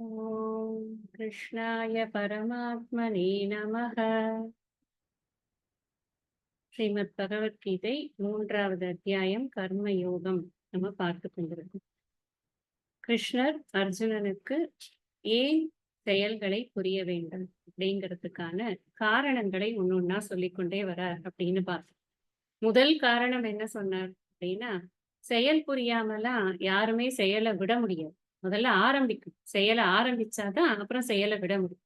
ஓம் கிருஷ்ணாய பரமாத்மனே நமः. ஸ்ரீமத் பகவத்கீதை 3வது அத்தியாயம் கர்ம யோகம் நம்ம பார்த்து கொண்டிருக்கோம். கிருஷ்ணர் அர்ஜுனனுக்கு ஏன் செயல்களை புரிய வேண்டும் அப்படிங்கிறதுக்கான காரணங்களை ஒன்னொன்னா சொல்லிக்கொண்டே வரார் அப்படின்னு பார்த்தோம். முதல் காரணம் என்ன சொன்னார் அப்படின்னா, செயல் புரியாமலாம் யாருமே செயலை விட முடியாது. முதல்ல ஆரம்பிக்கும். செயலை ஆரம்பிச்சாதான் அப்புறம் செயலை விட முடியும்.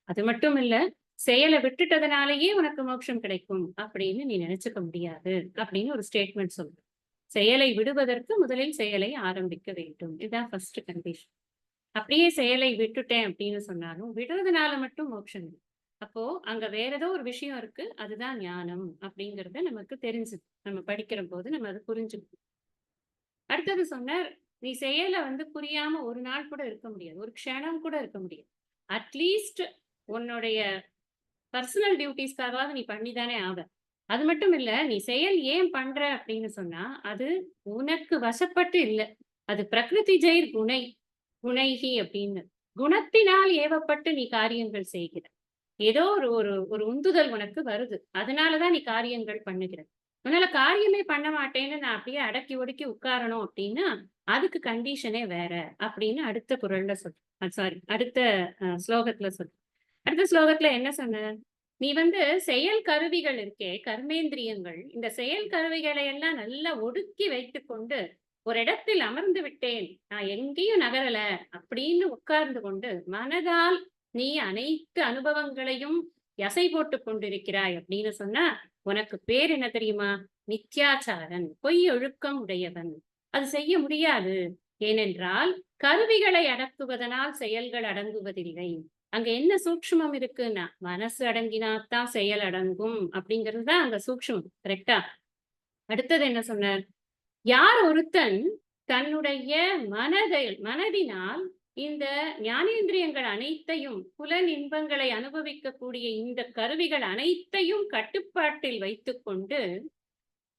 அது மட்டும் இல்ல, செயலை விட்டுட்டதுனாலேயே உனக்கு மோட்சம் கிடைக்கும் அப்படின்னு நீ நினைச்சுக்க முடியாது அப்படின்னு ஒரு ஸ்டேட்மெண்ட் சொல்லுது. செயலை விடுவதற்கு முதலில் செயலை ஆரம்பிக்க வேண்டும். இதுதான் ஃபர்ஸ்ட் கண்டிஷன். அப்படியே செயலை விட்டுட்டேன் அப்படின்னு சொன்னாலும் விடுறதுனால மட்டும் மோட்சம் இல்லை. அப்போ அங்க வேற ஏதோ ஒரு விஷயம் இருக்கு. அதுதான் ஞானம் அப்படிங்கறத நமக்கு தெரிஞ்சுது. நம்ம படிக்கிற போது நம்ம அதை புரிஞ்சுக்கணும். அடுத்தது சொன்னார், நீ செயலை புரியாம ஒரு நாள் கூட இருக்க முடியாது. ஒரு க்ஷணம் கூட இருக்க முடியாது. அட்லீஸ்ட் உன்னுடைய பர்சனல் டியூட்டிஸ்க்காகவாவது நீ பண்ணிதானே ஆவ. அது மட்டும் இல்ல, நீ செயல் ஏன் பண்ற அப்படின்னு சொன்னா, அது உனக்கு வசப்பட்டு இல்ல. அது பிரகிருதி ஜெயிர் குணை குணைஹி அப்படின்னு. குணத்தினால் ஏவப்பட்டு நீ காரியங்கள் செய்கிற. ஏதோ ஒரு ஒரு ஒரு உந்துதல் உனக்கு வருது. அதனாலதான் நீ காரியங்கள் பண்ணுகிற. உன்னால காரியமே பண்ண மாட்டேன்னு நான் அப்படியே அடக்கி ஒடுக்கி உட்காரணும் அப்படின்னா, அதுக்கு கண்டிஷனே வேற அப்படின்னு அடுத்த குறள்ல சாரி அடுத்த ஸ்லோகத்துல சொல்லு. அடுத்த ஸ்லோகத்துல என்ன சொன்ன? நீ செயல் கருவிகள் இருக்கே, கர்மேந்திரியங்கள். இந்த செயல் கருவிகளை எல்லாம் நல்லா ஒடுக்கி வைத்துக்கொண்டு, ஒரு இடத்தில் அமர்ந்து விட்டேன். நான் எங்கேயும் நகரல அப்படின்னு உட்கார்ந்து கொண்டு, மனதால் நீ அனைத்து அனுபவங்களையும் எசை போட்டுக் கொண்டிருக்கிறாய் அப்படின்னு சொன்னா, உனக்கு பேர் என்ன தெரியுமா? மித்யாச்சாரன், பொய் ஒழுக்கம் உடையவன். அது செய்ய முடியாது. ஏனென்றால், கருவிகளை அடக்குவதனால் செயல்கள் அடங்குவதில்லை. அங்க என்ன சூக்ஷ்மம் இருக்குன்னா, மனசு அடங்கினாத்தான் செயல் அடங்கும் அப்படிங்கிறது தான் அங்க சூக்ஷ்மம். கரெக்டா? அடுத்தது என்ன சொன்னார்? யார் ஒருத்தன் தன்னுடைய மனதினால் இந்த ஞானேந்திரியங்கள் அனைத்தையும், புலன் இன்பங்களை அனுபவிக்கக்கூடிய இந்த கருவிகள் அனைத்தையும் கட்டுப்பாட்டில் வைத்துக்கொண்டு,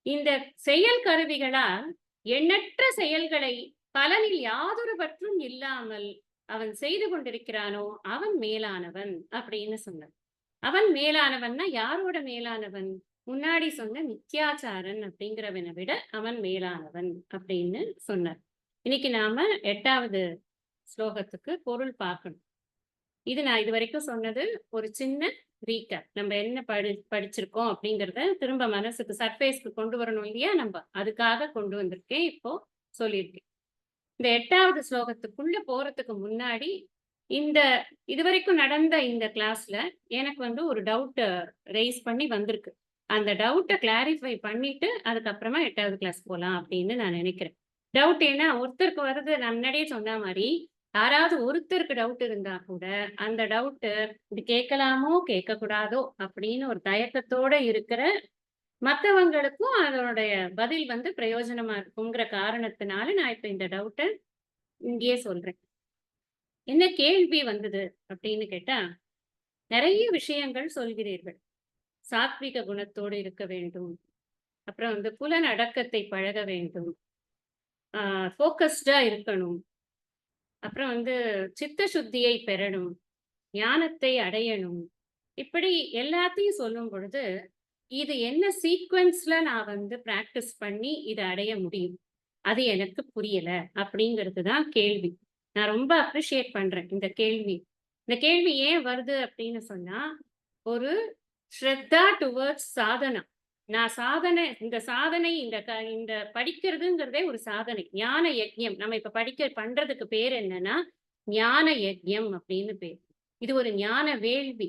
இந்த செயல் கருவிகளால் எண்ணற்ற செயல்களை பலனில் யாதொரு பற்றும் இல்லாமல் அவன் செய்து கொண்டிருக்கிறானோ அவன் மேலானவன் அப்படின்னு சொன்னான். அவன் மேலானவன்னா யாரோட மேலானவன்? முன்னாடி சொன்ன மித்யாச்சாரன் அப்படிங்கிறவனை விட அவன் மேலானவன் அப்படின்னு சொன்னார். இன்னைக்கு நாம 8வது ஸ்லோகத்துக்கு பொருள் பார்க்கணும். இது நான் இது வரைக்கும் சொன்னது ஒரு சின்ன ரீகேப். நம்ம என்ன படிச்சிருக்கோம் அப்படிங்கிறத திரும்ப மனசுக்கு சர்ஃபேஸ்க்கு கொண்டு வரணும் இல்லையா? நம்ம அதுக்காக கொண்டு வந்திருக்கேன். இப்போ சொல்லியிருக்கேன். இந்த 8வது ஸ்லோகத்துக்குள்ள போறதுக்கு முன்னாடி, இந்த இதுவரைக்கும் நடந்த இந்த கிளாஸ்ல எனக்கு ஒரு டவுட் ரெய்ஸ் பண்ணி வந்திருக்கு. அந்த டவுட்ட கிளாரிஃபை பண்ணிட்டு, அதுக்கப்புறமா 8வது கிளாஸ் போலாம் அப்படின்னு நான் நினைக்கிறேன். டவுட் ஏன்னா, ஒருத்தருக்கு வருது நான் முன்னாடியே சொன்ன மாரி, யாராவது ஒருத்தருக்கு டவுட் இருந்தா கூட, அந்த டவுட் இது கேட்கலாமோ, கேட்கக்கூடாதோ அப்படின்னு ஒரு தயக்கத்தோட இருக்கிற மத்தவங்களுக்கும் அதனுடைய பதில் பிரயோஜனமா இருக்குங்கிற காரணத்தினால நான் இப்ப இந்த டவுட்ட இங்கேயே சொல்றேன். என்ன கேள்வி வந்தது அப்படின்னு கேட்டா, நிறைய விஷயங்கள் சொல்கிறீர்கள். சாத்விக குணத்தோடு இருக்க வேண்டும். அப்புறம் புலன் அடக்கத்தை பழக வேண்டும். ஃபோக்கஸ்டா இருக்கணும். அப்புறம் சித்த சுத்தியை பெறணும். ஞானத்தை அடையணும். இப்படி எல்லாத்தையும் சொல்லும் பொழுது, இது என்ன சீக்வென்ஸ்ல நான் பிராக்டிஸ் பண்ணி இத அடைய முடியும்? அது எனக்கு புரியல அப்படிங்கிறது தான் கேள்வி. நான் ரொம்ப அப்ரிஷியேட் பண்றேன் இந்த கேள்வி. இந்த கேள்வி ஏன் வருது அப்படின்னு சொன்னா, ஒரு ஸ்ரத்தா டுவர்ட்ஸ் சாதனா. நான் இந்த சாதனை இந்த படிக்கிறதுங்கிறதே ஒரு சாதனை. ஞான யஜ்ஞம். நம்ம இப்ப பண்றதுக்கு பேர் என்னன்னா, ஞான யஜ்ஞம் அப்படின்னு பேர். இது ஒரு ஞான வேள்வி.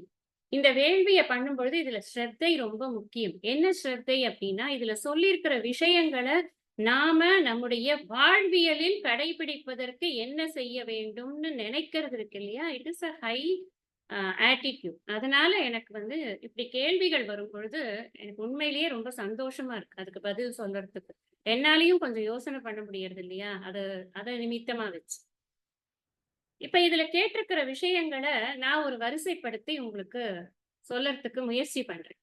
இந்த வேள்விய பண்ணும்பொழுது இதுல ஸ்ரத்தை ரொம்ப முக்கியம். என்ன ஸ்ரத்தை அப்படின்னா, இதுல சொல்லியிருக்கிற விஷயங்கள நாம நம்முடைய வாழ்வியலில் கடைபிடிப்பதற்கு என்ன செய்ய வேண்டும்னு நினைக்கிறது இருக்கு இல்லையா? It is a high attitude. அதனால எனக்கு இப்படி கேள்விகள் வரும்பொழுது, எனக்கு உண்மையிலேயே ரொம்ப சந்தோஷமா இருக்கு. அதுக்கு பதில் சொல்றதுக்கு. என்னாலயும் கொஞ்சம் யோசனை பண்ண முடியறது இல்லையா? அத நிமித்தமா வச்சு. இப்ப இதுல கேட்டிருக்கிற விஷயங்கள நான் ஒரு வரிசைப்படுத்தி உங்களுக்கு சொல்லறதுக்கு முயற்சி பண்றேன்.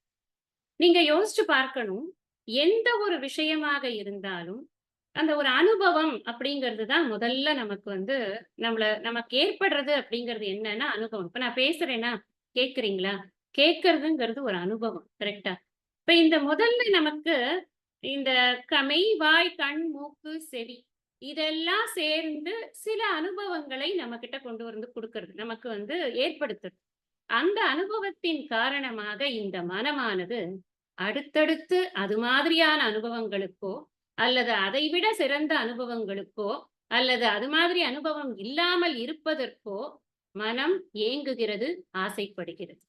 நீங்க யோசிச்சு பார்க்கணும். எந்த ஒரு விஷயமாக இருந்தாலும், அந்த ஒரு அனுபவம் அப்படிங்கிறது தான் முதல்ல நமக்கு வந்து நமக்கு ஏற்படுறது அப்படிங்கிறது என்னன்னா அனுபவம். இப்ப நான் பேசுறேன்னா கேட்கிறீங்களா? கேட்கறதுங்கிறது ஒரு அனுபவம். கரெக்ட்டா? இப்ப இந்த முதல்ல நமக்கு இந்த மெய், வாய், கண், மூக்கு, செவி இதெல்லாம் சேர்ந்து சில அனுபவங்களை நம்மகிட்ட கொண்டு வந்து குடுக்கறது. நமக்கு வந்து ஏற்படுத்துது. அந்த அனுபவத்தின் காரணமாக இந்த மனமானது அடுத்தடுத்து அது மாதிரியான அனுபவங்களுக்கோ, அல்லது அதைவிட சிறந்த அனுபவங்களுக்கோ, அல்லது அது மாதிரி அனுபவம் இல்லாமல் இருப்பதற்கோ மனம் ஏங்குகிறது, ஆசைப்படுகிறது.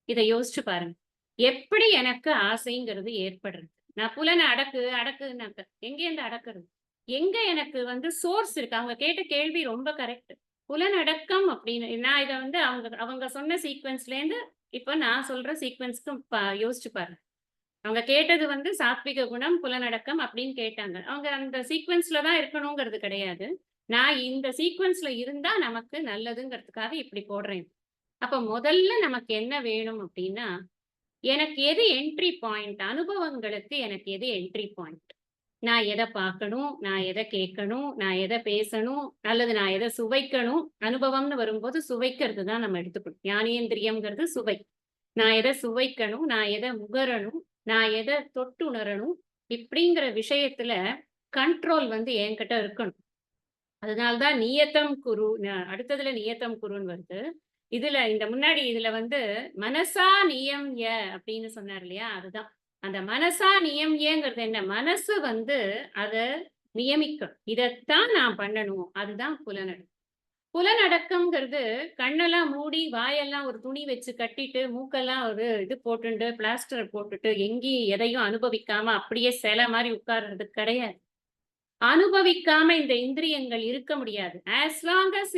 இத யோசிச்சு பாருங்க. எப்படி எனக்கு ஆசைங்கிறது ஏற்படுறது? நான் புலன அடக்குனாக்க எங்கேருந்து அடக்குறது? எங்க எனக்கு வந்து சோர்ஸ் இருக்கு? அவங்க கேட்ட கேள்வி ரொம்ப கரெக்ட். புலனடக்கம் அப்படின்னு நான் இத வந்து அவங்க அவங்க சொன்ன சீக்வென்ஸ்லேருந்து இப்ப நான் சொல்ற சீக்வென்ஸ்க்கு யோசிச்சு பாருங்க. அவங்க கேட்டது வந்து சாத்விக குணம், புலனடக்கம் அப்படின்னு கேட்டாங்க. அவங்க அந்த சீக்வென்ஸ்ல தான் இருக்கணுங்கிறது கிடையாது. நான் இந்த சீக்வென்ஸ்ல இருந்தா நமக்கு நல்லதுங்கிறதுக்காக இப்படி போடுறேன். அப்ப முதல்ல நமக்கு என்ன வேணும் அப்படின்னா, எனக்கு எது என்ட்ரி பாயிண்ட்? அனுபவங்களுக்கு எனக்கு எது என்ட்ரி பாயிண்ட்? நான் எத பார்க்கணும்? நான் எத கேட்கணும்? நான் எத பேசணும்? அல்லது நான் எத சுவைக்கணும்? அனுபவம்னு வரும்போது சுவைக்கிறது தான் நம்ம எடுத்துக்கணும். ஞானேந்திரியம்ங்கிறது சுவை. நான் எத சுவைக்கணும்? நான் எத முகரணும்? நான் எத தொட்டுணரணும்? இப்படிங்கிற விஷயத்துல கண்ட்ரோல் வந்து என்கிட்ட இருக்கணும். அதனால தான் நியதம் குரு அடுத்ததுல நியதம் குருன்னு வருது. இந்த முன்னாடி இதுல வந்து மனசா நியம்ய அப்படின்னு சொன்னார் இல்லையா? அதுதான். அந்த மனசா நியம்யங்கிறது என்ன? மனசு வந்து அத நியமிக்கும். இதத்தான் நான் பண்ணணும். அதுதான் புலனடக்கம். புலனடக்கம்ங்கிறது கண்ணெல்லாம் மூடி, வாயெல்லாம் ஒரு துணி வச்சு கட்டிட்டு, மூக்கெல்லாம் ஒரு இது போட்டுண்டு, பிளாஸ்டர் போட்டுட்டு, எங்கேயும் எதையும் அனுபவிக்காம அப்படியே சிலை மாரி உட்கார்றது கிடையாது. அனுபவிக்காம இந்த இந்திரியங்கள் இருக்க முடியாது. ஆஸ் லாங் அஸ்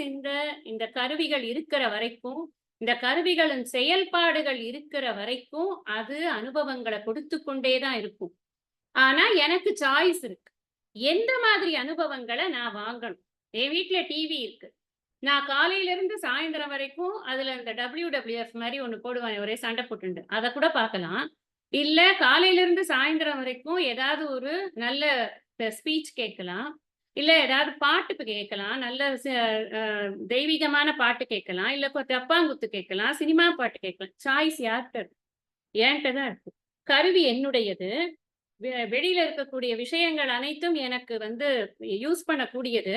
இந்த கருவிகள் இருக்கிற வரைக்கும், இந்த கருவிகளின் செயல்பாடுகள் இருக்கிற வரைக்கும், அது அனுபவங்கள கொடுத்துக் கொண்டே தான் இருக்கும். ஆனா, எனக்கு சாய்ஸ் இருக்கு. எந்த மாதிரி அனுபவங்கள நான் வாங்கணும்? என் வீட்ல டிவி இருக்கு. நான் காலையில இருந்து சாயந்தரம் வரைக்கும் அதுல இந்த WWF மாரி ஒண்ணு போடுவானே ஒரே சண்டை போட்டுண்டு. அத கூட பார்க்கலாம். இல்ல காலையில இருந்து சாயந்தரம் வரைக்கும் ஏதாவது ஒரு நல்ல ஸ்பீச் கேட்கலாம். இல்ல ஏதாவது பாட்டு கேட்கலாம். நல்ல அ தெய்வீகமான பாட்டு கேட்கலாம். இல்ல டப்பாங்குத்து கேட்கலாம். சினிமா பாட்டு கேட்கலாம். சாய்ஸ் யார்ட்ட இருக்கு? என்ட்ட தான் இருக்கு. கருவி என்னுடையது. வெளியில இருக்கக்கூடிய விஷயங்கள் அனைத்தும் எனக்கு வந்து யூஸ் பண்ணக்கூடியது.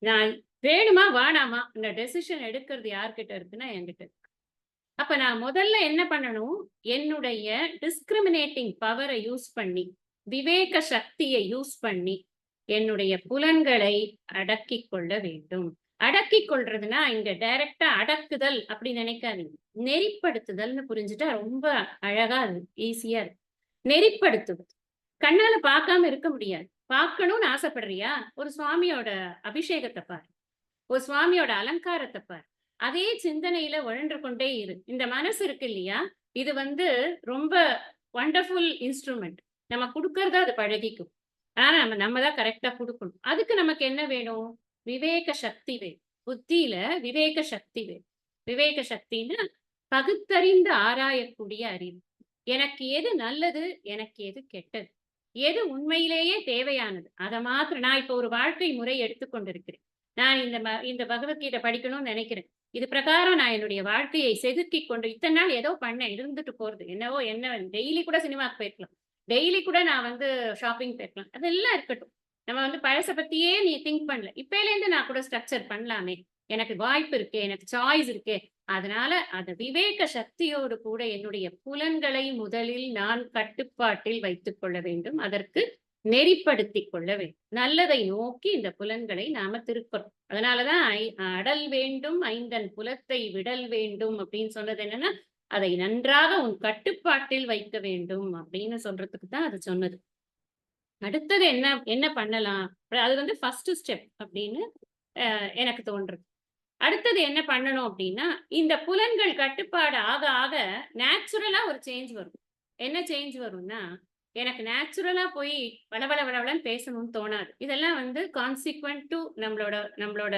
நான் வேணுமா? வேணாமா? இந்த டெசிஷன் எடுக்கிறது யார்கிட்ட இருக்குன்னா என்கிட்ட இருக்கு. அப்ப நான் முதல்ல என்ன பண்ணணும்? என்னுடைய டிஸ்கிரிமினேட்டிங் பவர யூஸ் பண்ணி, விவேக சக்திய யூஸ் பண்ணி, என்னுடைய புலன்களை அடக்கிக் கொள்ள வேண்டும். அடக்கிக் கொள்றதுன்னா, இங்க டைரக்ட்டா அடக்குதல் அப்படி நினைக்காதீங்க. நெறிப்படுத்துதல்னு புரிஞ்சுட்டா ரொம்ப அழகா ஈஸியா இருக்கு. நெறிப்படுத்துவது. கண்ணால பார்க்காம இருக்க முடியாது. பார்க்கணும்னு ஆசைப்படுறியா? ஒரு சுவாமியோட அபிஷேகத்த பாரு. ஒரு சுவாமியோட அலங்காரத்த பாரு. அதே சிந்தனையில உழன்று கொண்டே இரு. இந்த மனசு இருக்கு இல்லையா? இது வந்து ரொம்ப வண்டர்ஃபுல் இன்ஸ்ட்ருமெண்ட். நம்ம குடுக்கறத அது பழகிக்கும். ஆனா நம்ம தான் கரெக்ட்டா குடுக்கணும். அதுக்கு நமக்கு என்ன வேணும்? விவேக சக்தி வேணும். புத்தியில விவேக சக்தி வேணும். விவேக சக்தின்னா பகுத்தறிந்து ஆராயக்கூடிய அறிவு. எனக்கு எது நல்லது? எனக்கு எது கெட்டது? எது உண்மையிலேயே தேவையானது? அத மாத்திரம் நான் இப்ப ஒரு வாழ்க்கை முறை எடுத்துக் கொண்டிருக்கிறேன். நான் இந்த பகவத்கீதை படிக்கணும்னு நினைக்கிறேன். இது பிரகாரம் நான் என்னுடைய வாழ்க்கையை செதுக்கிக் கொண்டு இத்தன நாள் ஏதோ பண்ணேன். இருந்துட்டு போறது. என்ன டெய்லி கூட சினிமாக்கு போயிருக்கலாம். டெய்லி கூட நான் வந்து ஷாப்பிங் போயிருக்கலாம். அதெல்லாம் இருக்கட்டும். நம்ம வந்து பழச பத்தியே நீ திங்க் பண்ணல. இப்பயிலேருந்து நான் கூட ஸ்ட்ரக்சர் பண்ணலாமே! எனக்கு வாய்ப்பு இருக்கே! எனக்கு சாய்ஸ் இருக்கே! அதனால அந்த விவேக சக்தியோடு கூட என்னுடைய புலன்களை முதலில் நான் கட்டுப்பாட்டில் வைத்துக் கொள்ள வேண்டும். அதற்கு நெறிப்படுத்திக் கொள்ள வேண்டும். நல்லதை நோக்கி இந்த புலன்களை நாம திருப்பணும். அதனாலதான் அடல் வேண்டும் ஐந்தன் புலத்தை விடல் வேண்டும் அப்படின்னு சொன்னது என்னன்னா, அதை நன்றாக உன் கட்டுப்பாட்டில் வைக்க வேண்டும் அப்படின்னு சொல்றதுக்கு தான் அது சொன்னது. அடுத்தது என்ன என்ன பண்ணலாம்? அது வந்து ஃபர்ஸ்ட் ஸ்டெப் அப்படின்னு எனக்கு தோன்றுது. அடுத்தது என்ன பண்ணணும் அப்படின்னா, இந்த புலன்கள் கட்டுப்பாடு ஆக ஆக நேச்சுரலா ஒரு சேஞ்ச் வரும். என்ன சேஞ்ச் வரும்னா, எனக்கு நேச்சுரலா போய் வளவள வளவளன்னு பேசணும்னு தோணாது. இதெல்லாம் வந்து கான்சிக்வென்ட் டூ நம்மளோட நம்மளோட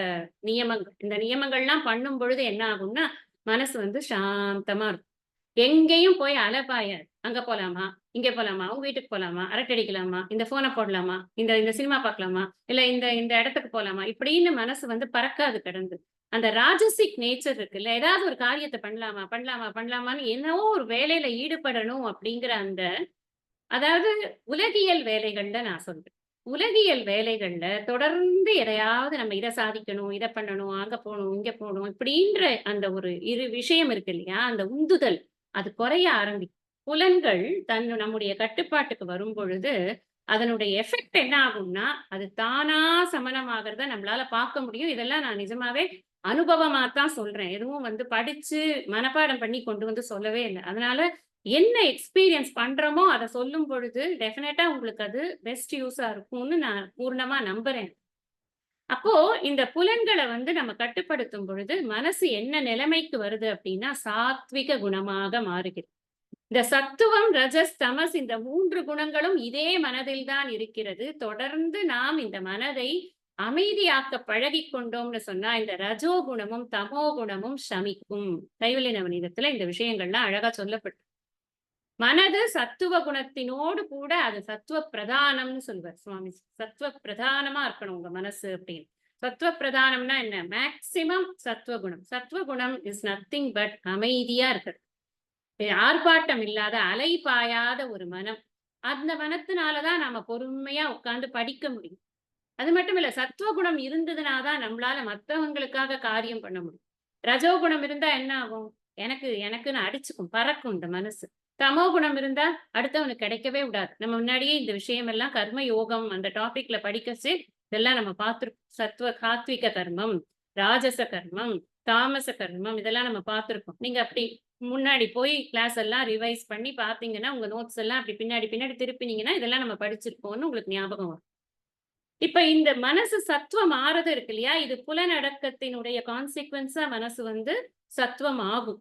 நியமங்கள். இந்த நியமங்கள்லாம் பண்ணும் பொழுது என்ன ஆகும்னா, மனசு வந்து சாந்தமா இருக்கும். எங்கேயும் போய் அலைபாயாது. அங்க போலாமா? இங்க போலாமா? உங்க வீட்டுக்கு போலாமா? அரட்டை அடிக்கலாமா? இந்த ஃபோன போடலாமா? இந்த இந்த சினிமா பார்க்கலாமா? இல்ல இந்த இந்த இடத்துக்கு போலாமா? இப்படின்னு மனசு வந்து பறக்காது கடந்து. அந்த ராஜசிக் நேச்சர் இருக்குல்ல, ஏதாவது ஒரு காரியத்த பண்ணலாமா? பண்ணலாமா? பண்ணலாமான்னு என்னவோ ஒரு வேலையில ஈடுபடணும் அப்படிங்கிற அந்த அதாவது உலகியல் வேலைகள்ல நான் சொல்றேன். உலகியல் வேலைகள்ல தொடர்ந்து எதையாவது நம்ம இத சாதிக்கணும், இத பண்ணணும், அங்க போணும், இங்க போணும் இப்படின்ற அந்த ஒரு விஷயம் இருக்கு இல்லையா? அந்த உந்துதல் அது குறைய ஆரம்பிக்கும். புலன்கள் நம்முடைய கட்டுப்பாட்டுக்கு வரும்பொழுது, அதனுடைய எஃபெக்ட் என்ன ஆகும்னா, அது தானா சமனமாகறத நம்மளால பார்க்க முடியும். இதெல்லாம் நான் நிஜமாவே அனுபவமா தான் சொல்றேன். எதுவும் வந்து படிச்சு மனப்பாடம் பண்ணி கொண்டு வந்து சொல்லவே இல்ல. அதனால என்ன எக்ஸ்பீரியன்ஸ் பண்றோமோ, அத சொல்லும் பொழுது, டெஃபினட்டா உங்களுக்கு அது பெஸ்ட் யூஸா இருக்கும்னு நான் பூர்ணமா நம்புறேன். அப்போ இந்த புலன்கள வந்து நம்ம கட்டுப்படுத்தும் பொழுது, மனசு என்ன நிலைமைக்கு வருது அப்டின்னா, சாத்விக குணமாக மாறுகிறது. இந்த சத்துவம், ரஜஸ், தமஸ் இந்த 3 குணங்களும் இதே மனதில் தான் இருக்கிறது. தொடர்ந்து நாம் இந்த மனதை அமைதியாக்க பழகிக் கொண்டோம்னு சொன்னா, இந்த ரஜோ குணமும், தமோ குணமும் ஷமிக்கும். கைவல்ய நவநீதத்துல இந்த விஷயங்கள்லாம் அழகா சொல்லப்பட்டு மனது சத்துவ குணத்தினோடு கூட அது சத்துவ பிரதானம்னு சொல்வார் சுவாமி. சத்துவ பிரதானமா இருக்கணும் உங்க மனசு அப்படின்னு. சத்துவ பிரதானம்னா என்ன? மேக்ஸிமம் சத்துவ குணம். சத்துவ குணம் இஸ் நத்திங் பட் அமைதியா இருக்கிறது. ஆர்ப்பாட்டம் இல்லாத, அலை பாயாத ஒரு மனம். அந்த மனத்தினால தான் நாம பொறுமையா உட்கார்ந்து படிக்க முடியும். அது மட்டும் இல்ல, சத்துவ குணம் இருந்ததுனா தான் நம்மளால மத்தவங்களுக்காக காரியம் பண்ண முடியும். ரஜோ குணம் இருந்தா என்ன ஆகும்? எனக்கு எனக்குன்னு அடிச்சுக்கும், பறக்கும் இந்த மனசு. தமோ குணம் இருந்தா அடுத்தவனுக்கு கிடைக்கவே விடாது. நம்ம முன்னாடியே இந்த விஷயம் எல்லாம் கர்ம யோகம் அந்த டாபிக்ல படிக்கச்சு இதெல்லாம் நம்ம பார்த்திருக்கோம். சாத்விக கர்மம், ராஜச கர்மம், தாமச கர்மம் இதெல்லாம் நம்ம பார்த்திருக்கோம். நீங்க அப்படி முன்னாடி போய் கிளாஸ் எல்லாம் ரிவைஸ் பண்ணி பார்த்தீங்கன்னா, உங்க நோட்ஸ் எல்லாம் அப்படி பின்னாடி பின்னாடி திருப்பினீங்கன்னா, இதெல்லாம் நம்ம படிச்சிருப்போம்னு உங்களுக்கு ஞாபகம் வரும். இப்ப இந்த மனசு சத்துவம் ஆறது இருக்கு இல்லையா? இது புலனடக்கத்தினுடைய கான்சிக்வென்ஸா மனசு வந்து சத்துவம் ஆகும்.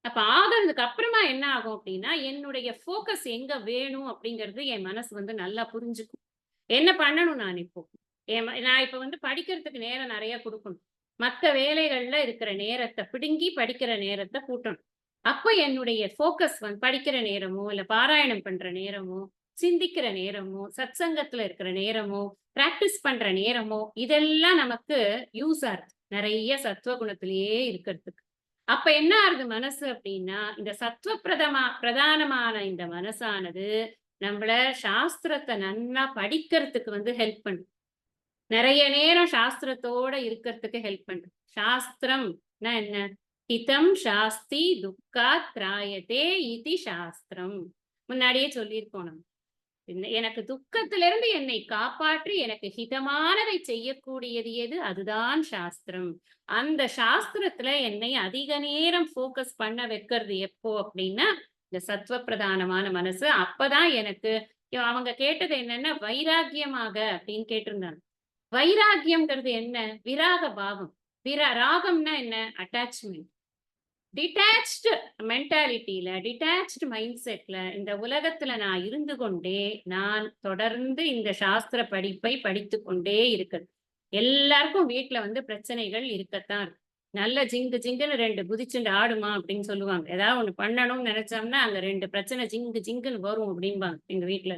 அப்ப ஆகுறதுக்கு அப்புறமா என்ன ஆகும் அப்டின்னா, என்னுடைய ஃபோக்கஸ் எங்க வேணும் அப்டிங்கிறது என் மனசு வந்து நல்லா புரிஞ்சுக்கும். என்ன பண்ணணும் நான் இப்போ? நான் இப்ப வந்து படிக்கிறதுக்கு நேரம் நெறைய குடுக்கணும். மத்த வேலைகள்ல இருக்கிற நேரத்த பிடுங்கி படிக்கிற நேரத்த கூட்டணும். அப்ப என்னுடைய ஃபோக்கஸ் வந்து படிக்கிற நேரமோ, இல்ல பாராயணம் பண்ற நேரமோ, சிந்திக்கிற நேரமோ, சத்சங்கத்துல இருக்கிற நேரமோ, பிராக்டிஸ் பண்ற நேரமோ, இதெல்லாம் நமக்கு யூஸா இருக்கு. நெறைய சத்துவ குணத்திலேயே இருக்கிறதுக்கு. அப்ப என்ன ஆகுது மனசு அப்டின்னா, இந்த சத்துவ பிரதானமான இந்த மனசானது, நம்மள சாஸ்திரத்த நன்னா படிக்கிறதுக்கு வந்து ஹெல்ப் பண்ணுது. நெறைய நேரம் சாஸ்திரத்தோட இருக்கறதுக்கு ஹெல்ப் பண்ணுது. சாஸ்திரம்னா என்ன? ஹிதம் சாஸ்தி துக்காத் திராயதே இதி சாஸ்திரம். முன்னாடியே சொல்லியிருக்கோம் நம்ம. எனக்கு துக்கத்திலிருந்து என்னை காப்பாற்றி எனக்கு ஹிதமானதை செய்யக்கூடியது எது? அதுதான் சாஸ்திரம். அந்த சாஸ்திரத்துல என்னை அதிக நேரம் ஃபோக்கஸ் பண்ண வைக்கிறது எப்போ அப்டின்னா, இந்த சத்துவ பிரதானமான மனசு. அப்பதான் எனக்கு அவங்க கேட்டது என்னன்னா, வைராக்கியமாக அப்டின்னு கேட்டிருந்தாங்க. வைராக்கியம்ங்கிறது என்ன? விராக பாவம். ராகம்னா என்ன? அட்டாச்மென்ட். டிட்டாச்டு மென்டாலிட்டில, டிட்டாச்டு மைண்ட் செட்ல இந்த உலகத்துல நான் இருந்து கொண்டே, நான் தொடர்ந்து இந்த சாஸ்திர படிப்பை படித்துக் கொண்டே இருக்கிறது. எல்லாருக்கும் வீட்ல வந்து பிரச்சனைகள் இருக்கத்தான் இருக்கு. நல்ல ஜிங்கு ஜிங்குன்னு 2 குதிச்சுண்டு ஆடுமா அப்படின்னு சொல்லுவாங்க. ஏதாவது ஒண்ணு பண்ணணும்னு நெனைச்சோம்னா, அங்க 2 பிரச்சனை ஜிங்கு ஜிங்குன்னு வரும் அப்படிம்பாங்க எங்க வீட்ல.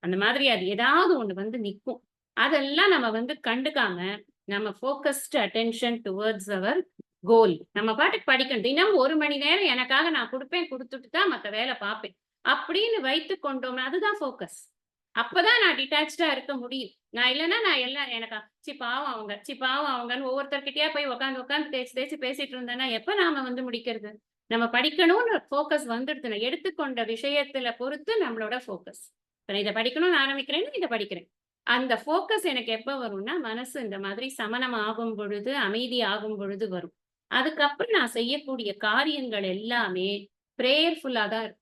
அந்த மாதிரி அது ஏதாவது ஒண்ணு வந்து நிக்கும். அதெல்லாம் நம்ம வந்து கண்டுக்காம, நம்ம ஃபோக்கஸ்டு அட்டென்ஷன் டுவர்ட்ஸ் அவர் கோல். நம்ம பாட்டுக்கு படிக்கணும். தினம் 1 மணி நேரம் எனக்காக நான் குடுப்பேன். குடுத்துட்டு தான் மத்த வேல பார்ப்பேன். அப்படின்னு வைத்துக் கொண்டோம்னா, அதுதான் ஃபோக்கஸ். அப்பதான் நான் டிட்டாச்டா இருக்க முடியும். நான் இல்லன்னா நான் எல்லாம் எனக்கு பாவம் அவங்க, பாவம் அவங்கன்னு ஒவ்வொருத்தர்கிட்டயா போய் உட்கார்ந்து உட்கார்ந்து தேய்ச்சு தேய்ச்சு பேசிட்டு இருந்தேன்னா, எப்ப நாம வந்து முடிக்கிறது? நம்ம படிக்கணும்னு ஃபோக்கஸ் வந்துடுதுன்னா, எடுத்துக்கொண்ட விஷயத்துல பொறுத்து நம்மளோட ஃபோக்கஸ். இப்ப நான் இத படிக்கணும்னு ஆரம்பிக்கிறேன்னா, இத படிக்கிறேன். அந்த ஃபோக்கஸ் எனக்கு எப்ப வரும்னா, மனசு இந்த மாதிரி சமனம் ஆகும் பொழுது, அமைதி ஆகும் பொழுது வரும். அதுக்கப்புறம் நான் செய்யக்கூடிய காரியங்கள் எல்லாமே பிரேயர்ஃபுல்லா தான் இருக்கும்.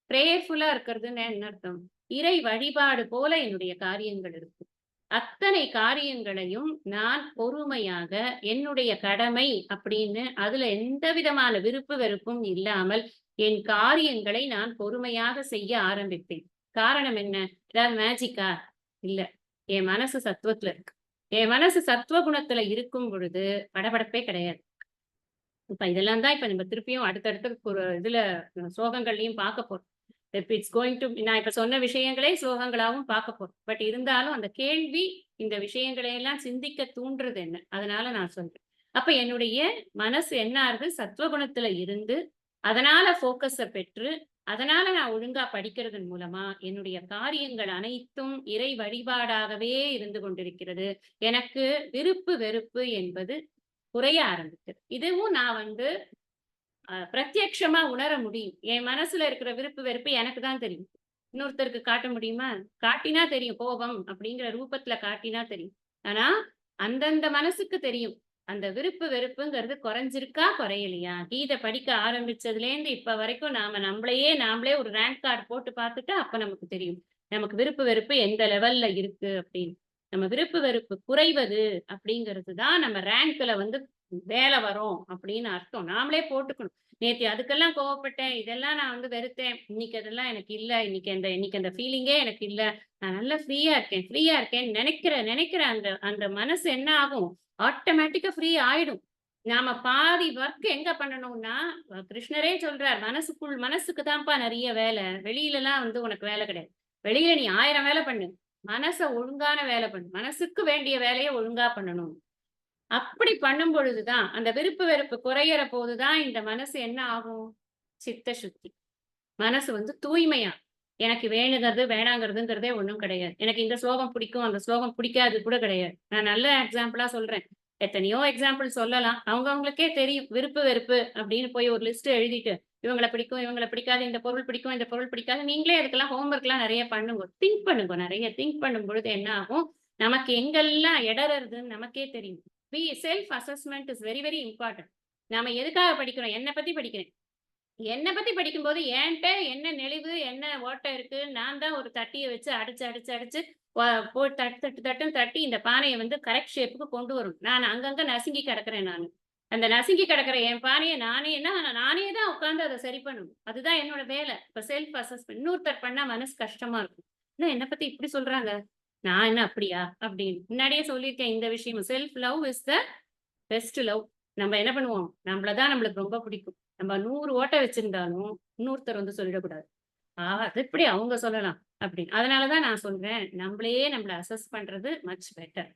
பிரேயர்ஃபுல்லா இருக்கிறதுன்னு என்ன அர்த்தம்? இறை வழிபாடு போல என்னுடைய காரியங்கள் இருக்கும். அத்தனை காரியங்களையும் நான் பொறுமையாக என்னுடைய கடமை அப்படின்னு அதுல எந்த விதமான விருப்பு வெறுப்பும் இல்லாமல் என் காரியங்களை நான் பொறுமையாக செய்ய ஆரம்பிப்பேன். காரணம் என்ன? ஏதாவது மேஜிக்கா? இல்ல. என் மனசு சத்துவத்துல இருக்கு. என் மனசு சத்துவ குணத்துல இருக்கும் பொழுது படபடப்பே கிடையாது. இப்ப இதெல்லாம் தான் இப்ப நம்ம திருப்பியும் அடுத்தடுத்த ஒரு இதுல ஸ்லோகங்கள்லயும் பார்க்க போறோம். இட்ஸ் கோயிங் டு நான் இப்ப சொன்ன விஷயங்களே ஸ்லோகங்களாவும் பார்க்க போறோம். பட் இருந்தாலும் அந்த கேள்வி இந்த விஷயங்களை எல்லாம் சிந்திக்க தூண்டுறது என்ன? அதனால நான் சொல்றேன். அப்ப என்னுடைய மனசு என்ன ஆகுது? சத்துவகுணத்துல இருந்து, அதனால ஃபோக்கஸ பெற்று, அதனால நான் ஒழுங்கா படிக்கிறதன் மூலமா, என்னுடைய காரியங்கள் அனைத்தும் இறை வழிபாடாகவே இருந்து கொண்டிருக்கிறது. எனக்கு விருப்பு, வெறுப்பு என்பது குறைய ஆரம்பிக்குது. இதுவும் நான் வந்து பிரத்யட்சமா உணர முடியும். என் மனசுல இருக்கிற விருப்பு, வெறுப்பு எனக்கு தான் தெரியும். இன்னொருத்தருக்கு காட்ட முடியுமா? காட்டினா தெரியும். கோபம் அப்படிங்கிற ரூபத்துல காட்டினா தெரியும். ஆனா, அந்தந்த மனசுக்கு தெரியும். அந்த விருப்பு, வெறுப்புங்கிறது குறைஞ்சிருக்கா? குறையலையா? கீதை படிக்க ஆரம்பிச்சதுலேருந்து இப்ப வரைக்கும் நாமளே ஒரு ரேங்க் கார்ட் போட்டு பார்த்துட்டா, அப்ப நமக்கு தெரியும். நமக்கு விருப்பு, வெறுப்பு எந்த லெவல்ல இருக்கு அப்படின்னு. நம்ம விருப்பு, வெறுப்பு குறைவது அப்படிங்கிறது தான் நம்ம ரேங்க்ல வந்து வேலை வரும் அப்படின்னு அர்த்தம். நாமளே போட்டுக்கணும். நேத்து அதுக்கெல்லாம் கோவப்பட்டேன். இதெல்லாம் நான் வந்து வெறுத்தேன். இன்னைக்கு அதெல்லாம் எனக்கு இல்ல. இன்னைக்கு அந்த ஃபீலிங்கே எனக்கு இல்ல. நான் நல்லா ஃப்ரீயா இருக்கேன்னு நெனைக்கிற அந்த அந்த மனசு என்ன ஆகும்? ஆட்டோமேட்டிக்கா ஃப்ரீ ஆயிடும். நாம பாதி ஒர்க் எங்க பண்ணணும்னா, கிருஷ்ணரே சொல்றார், மனசுக்கு தான்ப்பா நெறைய வேலை. வெளியிலலாம் வந்து உனக்கு வேலை கிடையாது. வெளியில நீ 1000 வேலை பண்ணு. மனச ஒழுங்கான வேலை பண்ணு. மனசுக்கு வேண்டிய வேலைய ஒழுங்கா பண்ணணும். அப்படி பண்ணும் பொழுது தான், அந்த விருப்பு வெறுப்பு குறையற போது தான் இந்த மனசு என்ன ஆகும்? சித்த சுத்தி. மனசு வந்து தூய்மையா. எனக்கு வேணுங்கிறது, வேணாங்கிறதுங்கிறதே ஒண்ணும் கிடையாது. எனக்கு இந்த ஸ்லோகம் பிடிக்கும், அந்த ஸ்லோகம் பிடிக்காது கூட கிடையாது. நான் நல்ல எக்ஸாம்பிளா சொல்றேன். எத்தனையோ எக்ஸாம்பிள் சொல்லலாம். அவங்கவங்களுக்கே தெரியும். விருப்பு, வெறுப்பு அப்படின்னு போய் ஒரு லிஸ்ட் எழுதிட்டு, இவங்கள பிடிக்கும், இவங்கள பிடிக்காது, இந்த பொருள் பிடிக்கும், இந்த பொருள் பிடிக்காது. நீங்களே அதுக்கெல்லாம் ஹோம் ஒர்க்லாம் நெறைய பண்ணுங்க. திங்க் பண்ணுங்க. நெறைய திங்க் பண்ணும்பொழுது என்ன ஆகும்? நமக்கு எங்கெல்லாம் இடறுதுன்னு நமக்கே தெரியும். Self assessment is very, very important. நாம எதுக்காக படிக்கிறோம்? என்ன பத்தி படிக்கிறேன். என்ன பத்தி படிக்கும்போது என்ட்ட என்ன நெளிவு, என்ன ஓட்டை இருக்கு, நான் தான் ஒரு தட்டிய வச்சு அடிச்சு வ போ தட்டு தட்டு தட்டுன்னு தட்டி இந்த பானைய வந்து கரெக்ட் ஷேப்புக்கு கொண்டு வரணும். நான் அங்கங்க நசுங்கி கிடக்கிறேன் நானு. அந்த நசுங்கி கிடக்கிற என் பானைய நானே தான் உட்கார்ந்து அத சரி பண்ணணும். அதுதான் என்னோட வேலை. இப்ப செல்ஃப் அசஸ்மென்ட். இன்னொருத்தர் பண்ணா மனசு கஷ்டமா இருக்கும். என்ன என்ன பத்தி இப்படி சொல்றாங்க? நான் என்ன அப்படியா? அப்படின்னு. முன்னாடியே சொல்லியிருக்கேன் இந்த விஷயம். Self love is the best love. நம்ம என்ன பண்ணுவோம்? நம்மள தான் நம்மளுக்கு ரொம்ப பிடிக்கும். நம்ம 100 ஓட்டை வச்சிருந்தாலும், இன்னொருத்தர் வந்து சொல்லிடக்கூடாது. அது எப்படி அவங்க சொல்லலாம்? அப்படின்னு. அதனால தான் நான் சொல்றேன், நம்மள அசஸ் பண்றது மச் பெட்டர்.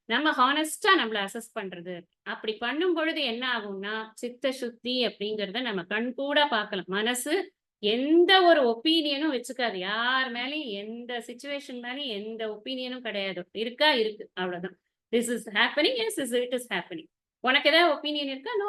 நம்ம ஹானஸ்ட்டா நம்மள அசஸ் பண்றது. அப்படி பண்ணும் பொழுது என்ன ஆகும்னா, சித்த சுத்தி அப்படிங்கிறத நம்ம கண்கூடா பார்க்கலாம். மனசு எந்த ஒரு ஒப்பீனியனும் வச்சுக்காது. யார் மேலயும் எந்த சிச்சுவேஷன் மேலயும் எந்த ஒப்பீனியனும் கிடையாது. இருக்கா? இருக்கு. அவ்வளோதான். This is happening. Yes it is happening. உனக்கு ஏதாவது ஒப்பீனியன் இருக்கா? No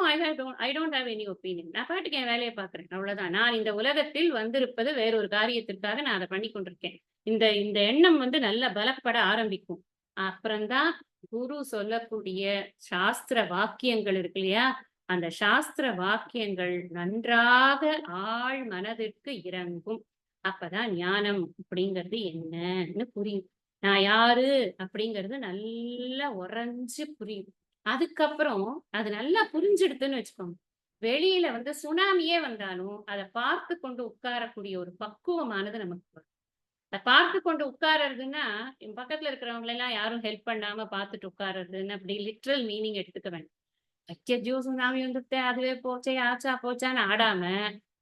I don't have any opinion. நான் பாட்டுக்கு என் வேலைய பார்க்குறேன். அவ்வளோதான். நான் இந்த உலகத்தில் வந்திருப்பது வேற ஒரு காரியத்திற்காக நான் அத பண்ணிக் கொண்டிருக்கேன். இந்த இந்த எண்ணம் வந்து நல்லா பலப்பட ஆரம்பிக்கும். அப்புறம் தான் குரு சொல்லக்கூடிய சாஸ்திர வாக்கியங்கள் இருக்கு இல்லையா? அந்த சாஸ்திர வாக்கியங்கள் நன்றாக ஆழ் மனதிற்கு இறங்கும். அப்பதான் ஞானம் அப்படிங்கிறது என்னன்னு புரியும். நான் யாரு அப்படிங்கிறது நல்லா உறைஞ்சு புரியும். அதுக்கப்புறம் அது நல்லா புரிஞ்சிடுதுன்னு வச்சுக்கோங்க. வெளியில வந்து சுனாமியே வந்தாலும், அத பார்த்து கொண்டு உட்காரக்கூடிய ஒரு பக்குவமானது நமக்கு வரும். அத பார்த்து கொண்டு உட்கார்றதுன்னா, என் பக்கத்துல இருக்கிறவங்கள எல்லாம் யாரும் ஹெல்ப் பண்ணாம பார்த்துட்டு உட்கார்றதுன்னு அப்படி லிட்ரல் மீனிங் எடுத்துக்க வேண்டாம். அச்சச்சோ! சுனாமி வந்துருத்தே! அதுவே போச்சே! ஆச்சா போச்சான்னு ஆடாம,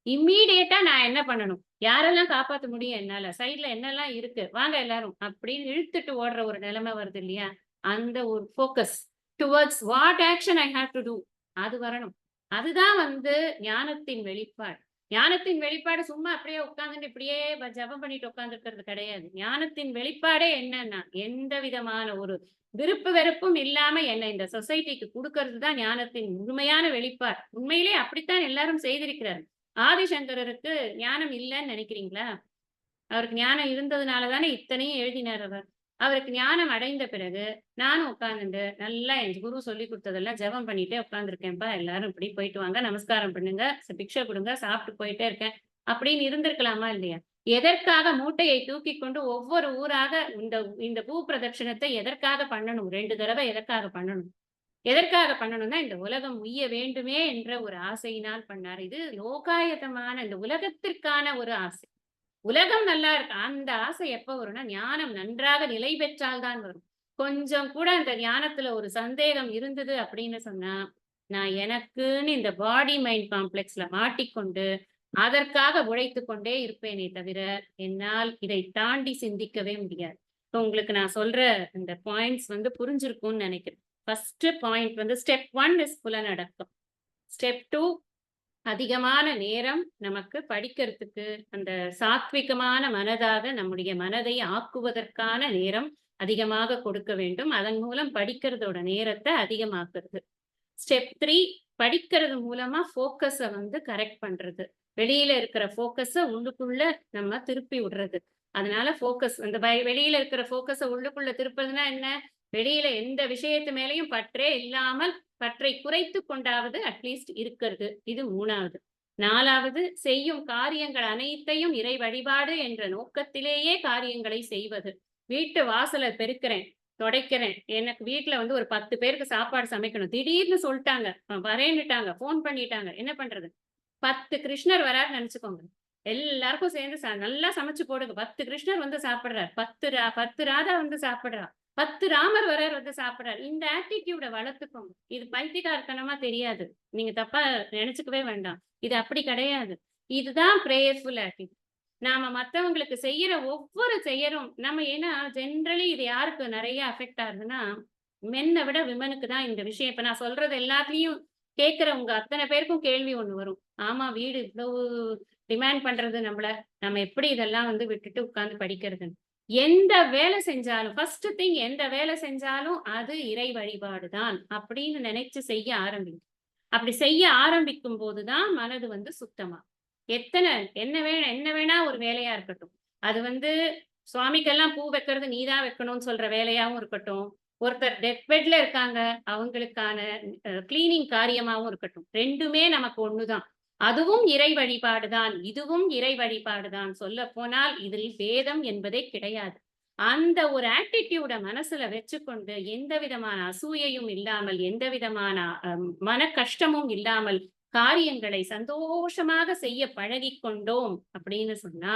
இம்மீடியட்டா நான் என்ன பண்ணணும்? யாரெல்லாம் காப்பாத்த முடியும் என்னால? சைட்ல என்னெல்லாம் இருக்கு? வாங்க எல்லாரும் அப்படின்னு இழுத்துட்டு ஓடுற ஒரு நிலைமை வருது இல்லையா? அந்த ஒரு focus towards what action I have to do அது வரணும். அதுதான் வந்து ஞானத்தின் வெளிப்பாடு. ஞானத்தின் வெளிப்பாடு சும்மா அப்படியே உட்கார்ந்துட்டு இப்படியே ஜெபம் பண்ணிட்டு உட்கார்ந்திருக்கிறது கிடையாது. ஞானத்தின் வெளிப்பாடே என்னன்னா, எந்த விதமான ஒரு விருப்பு வெறுப்பும் இல்லாம என்ன இந்த சொசைட்டிக்கு குடுக்கறது தான் ஞானத்தின் முழுமையான வெளிப்பாடு. உண்மையிலேயே அப்படித்தான் எல்லாரும் செய்திருக்கிறார். ஆதிசங்கரருக்கு ஞானம் இல்லன்னு நினைக்கிறீங்களா? அவருக்கு ஞானம் இருந்ததுனால தானே இத்தனையும் எழுதினார் அவர். அவருக்கு ஞானம் அடைந்த பிறகு, நானும் உட்கார்ந்துண்டு நல்லா என் குரு சொல்லிக் குடுத்ததெல்லாம் ஜெபம் பண்ணிட்டே உட்கார்ந்துருக்கேன்ப்பா. எல்லாரும் இப்படி போயிட்டு வாங்க, நமஸ்காரம் பண்ணுங்க, பிக்ஷை குடுங்க, சாப்பிட்டு போயிட்டே இருக்கேன். அப்படின்னு இருந்திருக்கலாமா இல்லையா? எதற்காக மூட்டையை தூக்கிக் கொண்டு ஒவ்வொரு ஊராக இந்த இந்த பூ பிரதட்சணத்தை எதற்காக பண்ணணும்? 2 தடவ எதற்காக பண்ணணும்? எதற்காக பண்ணணும்னா, இந்த உலகம் உய்ய வேண்டுமே என்ற ஒரு ஆசையினால் பண்ணாரு. இது லோகாயதமான இந்த உலகத்திற்கான ஒரு ஆசை. உலகம் நல்லா இருக்கு. அந்த ஆசை எப்ப வரும்னா, ஞானம் நன்றாக நிலை பெற்றால் தான் வரும். கொஞ்சம் கூட அந்த ஞானத்துல ஒரு சந்தேகம் இருந்தது அப்படின்னு சொன்னா, நான் எனக்குன்னு இந்த பாடி மைண்ட் காம்ப்ளெக்ஸ்ல மாட்டிக்கொண்டு, அதற்காக உழைத்து கொண்டே இருப்பேனே தவிர என்னால் இதை தாண்டி சிந்திக்கவே முடியாது. இப்போ உங்களுக்கு நான் சொல்ற இந்த பாயிண்ட்ஸ் வந்து புரிஞ்சிருக்கும்னு நினைக்கிறேன். ஃபர்ஸ்ட் பாயிண்ட் வந்து ஸ்டெப் 1 இஸ் புலனடக்கம். ஸ்டெப் 2 அதிகமான நேரம் நமக்கு படிக்கிறதுக்கு அந்த சாத்விகமான மனதாக நம்முடைய மனதை ஆக்குவதற்கான நேரம் அதிகமாக கொடுக்க வேண்டும். அதன் மூலம் படிக்கிறதோட நேரத்தை அதிகமாக்குறது. ஸ்டெப் 3 படிக்கிறது மூலமா ஃபோக்கஸ வந்து கரெக்ட் பண்றது. வெளியில இருக்கிற ஃபோக்கஸ உள்ளுக்குள்ள நம்ம திருப்பி விடுறது. அதனால ஃபோக்கஸ் அந்த வெளியில இருக்கிற ஃபோக்கஸ உள்ளுக்குள்ள திருப்புறதுன்னா என்ன? வெளியில எந்த விஷயத்து மேலயும் பற்றே இல்லாமல் பற்றை குறைத்துக் கொண்டாவது அட்லீஸ்ட் இருக்கிறது. இது 3வது. 4வது செய்யும் காரியங்கள் அனைத்தையும் இறை வழிபாடு என்ற நோக்கத்திலேயே காரியங்களை செய்வது. வீட்டு வாசல பெருக்குறேன், துடைக்கிறேன். எனக்கு வீட்ல வந்து ஒரு 10 பேருக்கு சாப்பாடு சமைக்கணும். திடீர்னு சொல்ட்டாங்க. வரேன்னுட்டாங்க. ஃபோன் பண்ணிட்டாங்க. என்ன பண்றது? 10 கிருஷ்ணர் வராருன்னு நெனச்சுக்கோங்க. எல்லாருக்கும் சேர்ந்து நல்லா சமைச்சு போடுங்க. 10 கிருஷ்ணர் வந்து சாப்பிடுறார். 10 ராதா வந்து சாப்பிடுறா. 10 ராமர் வரார் வந்து சாப்பிடுறார். இந்த ஆட்டிட்யூட வளர்த்துக்கோங்க. இது பைத்தியக்காரத்தனமா தெரியாது. நீங்க தப்பா நெனச்சுக்கவே வேண்டாம். இது அப்படி கிடையாது. இதுதான் பிரேயர்ஃபுல் ஆட்டிட்யூட். நாம மத்தவங்களுக்கு செய்யற ஒவ்வொரு செயலும் நம்ம ஏன்னா ஜெனரலி இது யாருக்கு நெறைய அஃபெக்ட் ஆகுதுன்னா, மென்ன விட விமென்க்கு தான் இந்த விஷயம். இப்ப நான் சொல்றது எல்லாத்தையும் கேட்கிறவங்க அத்தன பேருக்கும் கேள்வி ஒண்ணு வரும். ஆமா வீடு இவ்வளவு டிமாண்ட் பண்றது நம்மள. நம்ம எப்படி இதெல்லாம் வந்து விட்டுட்டு உட்கார்ந்து படிக்கிறதுன்னு. எந்த வேலை செஞ்சாலும் ஃபர்ஸ்ட் திங் எந்த வேலை செஞ்சாலும் அது இறை வழிபாடு தான் அப்படின்னு நினைச்சு செய்ய ஆரம்பிங்க. அப்படி செய்ய ஆரம்பிக்கும் போது தான் மனது வந்து சுத்தமாகும். என்ன வேணா ஒரு வேலையா இருக்கட்டும். அது வந்து சுவாமிக்கெல்லாம் பூ வைக்கிறது நீ தான் வைக்கணும்னு சொல்ற வேலையாவும் இருக்கட்டும். ஒருத்தர் டெத் பெட்ல இருக்காங்க. அவங்களுக்கான கிளீனிங் காரியமாவும் இருக்கட்டும். 2மே நமக்கு ஒண்ணுதான். அதுவும் இறை வழிபாடு தான். இதுவும் இறை வழிபாடு தான். சொல்லப்போனால் இதில் பேதம் என்பதே கிடையாது. அந்த ஒரு ஆட்டிட்யூட மனசுல வச்சுக்கொண்டு எந்த விதமான அசூயையும் இல்லாமல், எந்த விதமான மன கஷ்டமும் இல்லாமல் காரியங்களை சந்தோஷமாக செய்ய பழகிக் கொண்டோம் அப்படின்னு சொன்னா,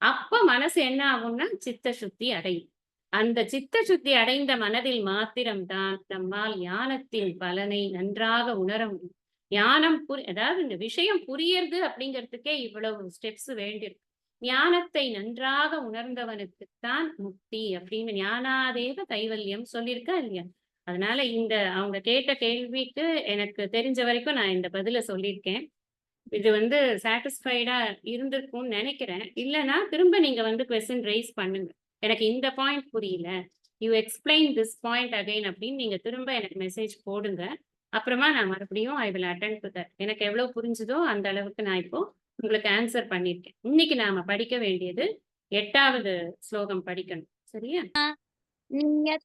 அப்ப மனசு என்ன ஆகும்னா சித்த சுத்தி அடையும். அந்த சித்த சுத்தி அடைந்த மனதில் மாத்திரம் தான் நம்மால் ஞானத்தின் பலனை நன்றாக உணர முடியும். ஞானம் அதாவது இந்த விஷயம் புரியறது அப்படிங்கிறதுக்கே இவ்வளவு ஸ்டெப்ஸ் வேண்டியிருக்கு. ஞானத்தை நன்றாக உணர்ந்தவனுக்குத்தான் முக்தி அப்படின்னு ஞானாதேவ கைவல்யம் சொல்லியிருக்கா இல்லையா? அதனால இந்த அவங்க கேட்ட கேள்விக்கு எனக்கு தெரிஞ்ச வரைக்கும் நான் இந்த பதில சொல்லியிருக்கேன். இது வந்து சாட்டிஸ்ஃபைடா இருந்திருக்கும்னு நினைக்கிறேன். இல்லன்னா திரும்ப நீங்க வந்து கொஸ்டின் ரெய்ஸ் பண்ணுங்க. எனக்கு இந்த பாயிண்ட் புரியல. You explain this point again அப்படின்னு நீங்க திரும்ப எனக்கு மெசேஜ் போடுங்க. அப்புறமா நான் மறுபடியும் I will attend to that. எனக்கு எவ்வளவு புரிஞ்சுதோ அந்த அளவுக்கு நான் இப்போ உங்களுக்கு ஆன்சர் பண்ணியிருக்கேன். இன்னைக்கு நாம படிக்க வேண்டியது 8வது ஸ்லோகம் படிக்கணும். சரியா? नियत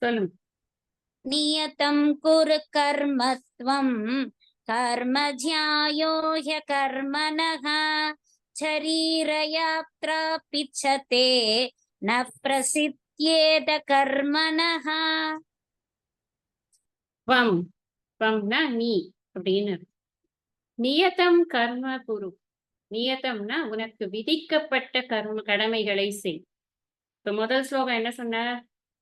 சொல்லுங்க. नियतं कुरु कर्म त्वं कर्म ध्यायो ह्यकर्मणः शरीरयात्रापिच्छते न प्रसिद्ध्येद कर्मणः. வம் வம்னா நீ அப்படின்னு. நியதம் கர்ம குரு. நியதம்னா உனக்கு விதிக்கப்பட்ட கடமைகளை செய். இப்ப முதல் ஸ்லோகம் என்ன சொன்ன?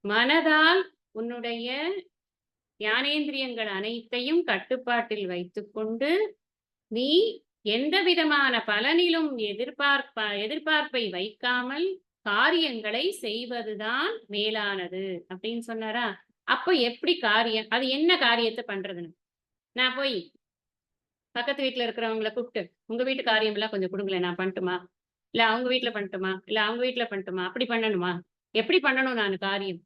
மனதால் உன்னுடைய ஞானேந்திரியங்கள் அனைத்தையும் கட்டுப்பாட்டில் வைத்துக்கொண்டு நீ எந்த விதமான பலனிலும் எதிர்பார்ப்பை வைக்காமல் காரியங்களை செய்வதுதான் மேலானது அப்படின்னு சொன்னாரா? அப்ப எப்படி காரியம்? அது என்ன காரியத்தை பண்றதுன்னு நான் போய் பக்கத்து வீட்டுல இருக்கிறவங்கள கூப்பிட்டு உங்க வீட்டு காரியம் எல்லாம் கொஞ்சம் கொடுங்களேன், நான் பண்ணட்டுமா? இல்ல அவங்க வீட்டுல பண்ணட்டுமா? இல்ல அவங்க வீட்டுல பண்ணட்டுமா? அப்படி பண்ணணுமா? எப்படி பண்ணணும் நான் காரியம்?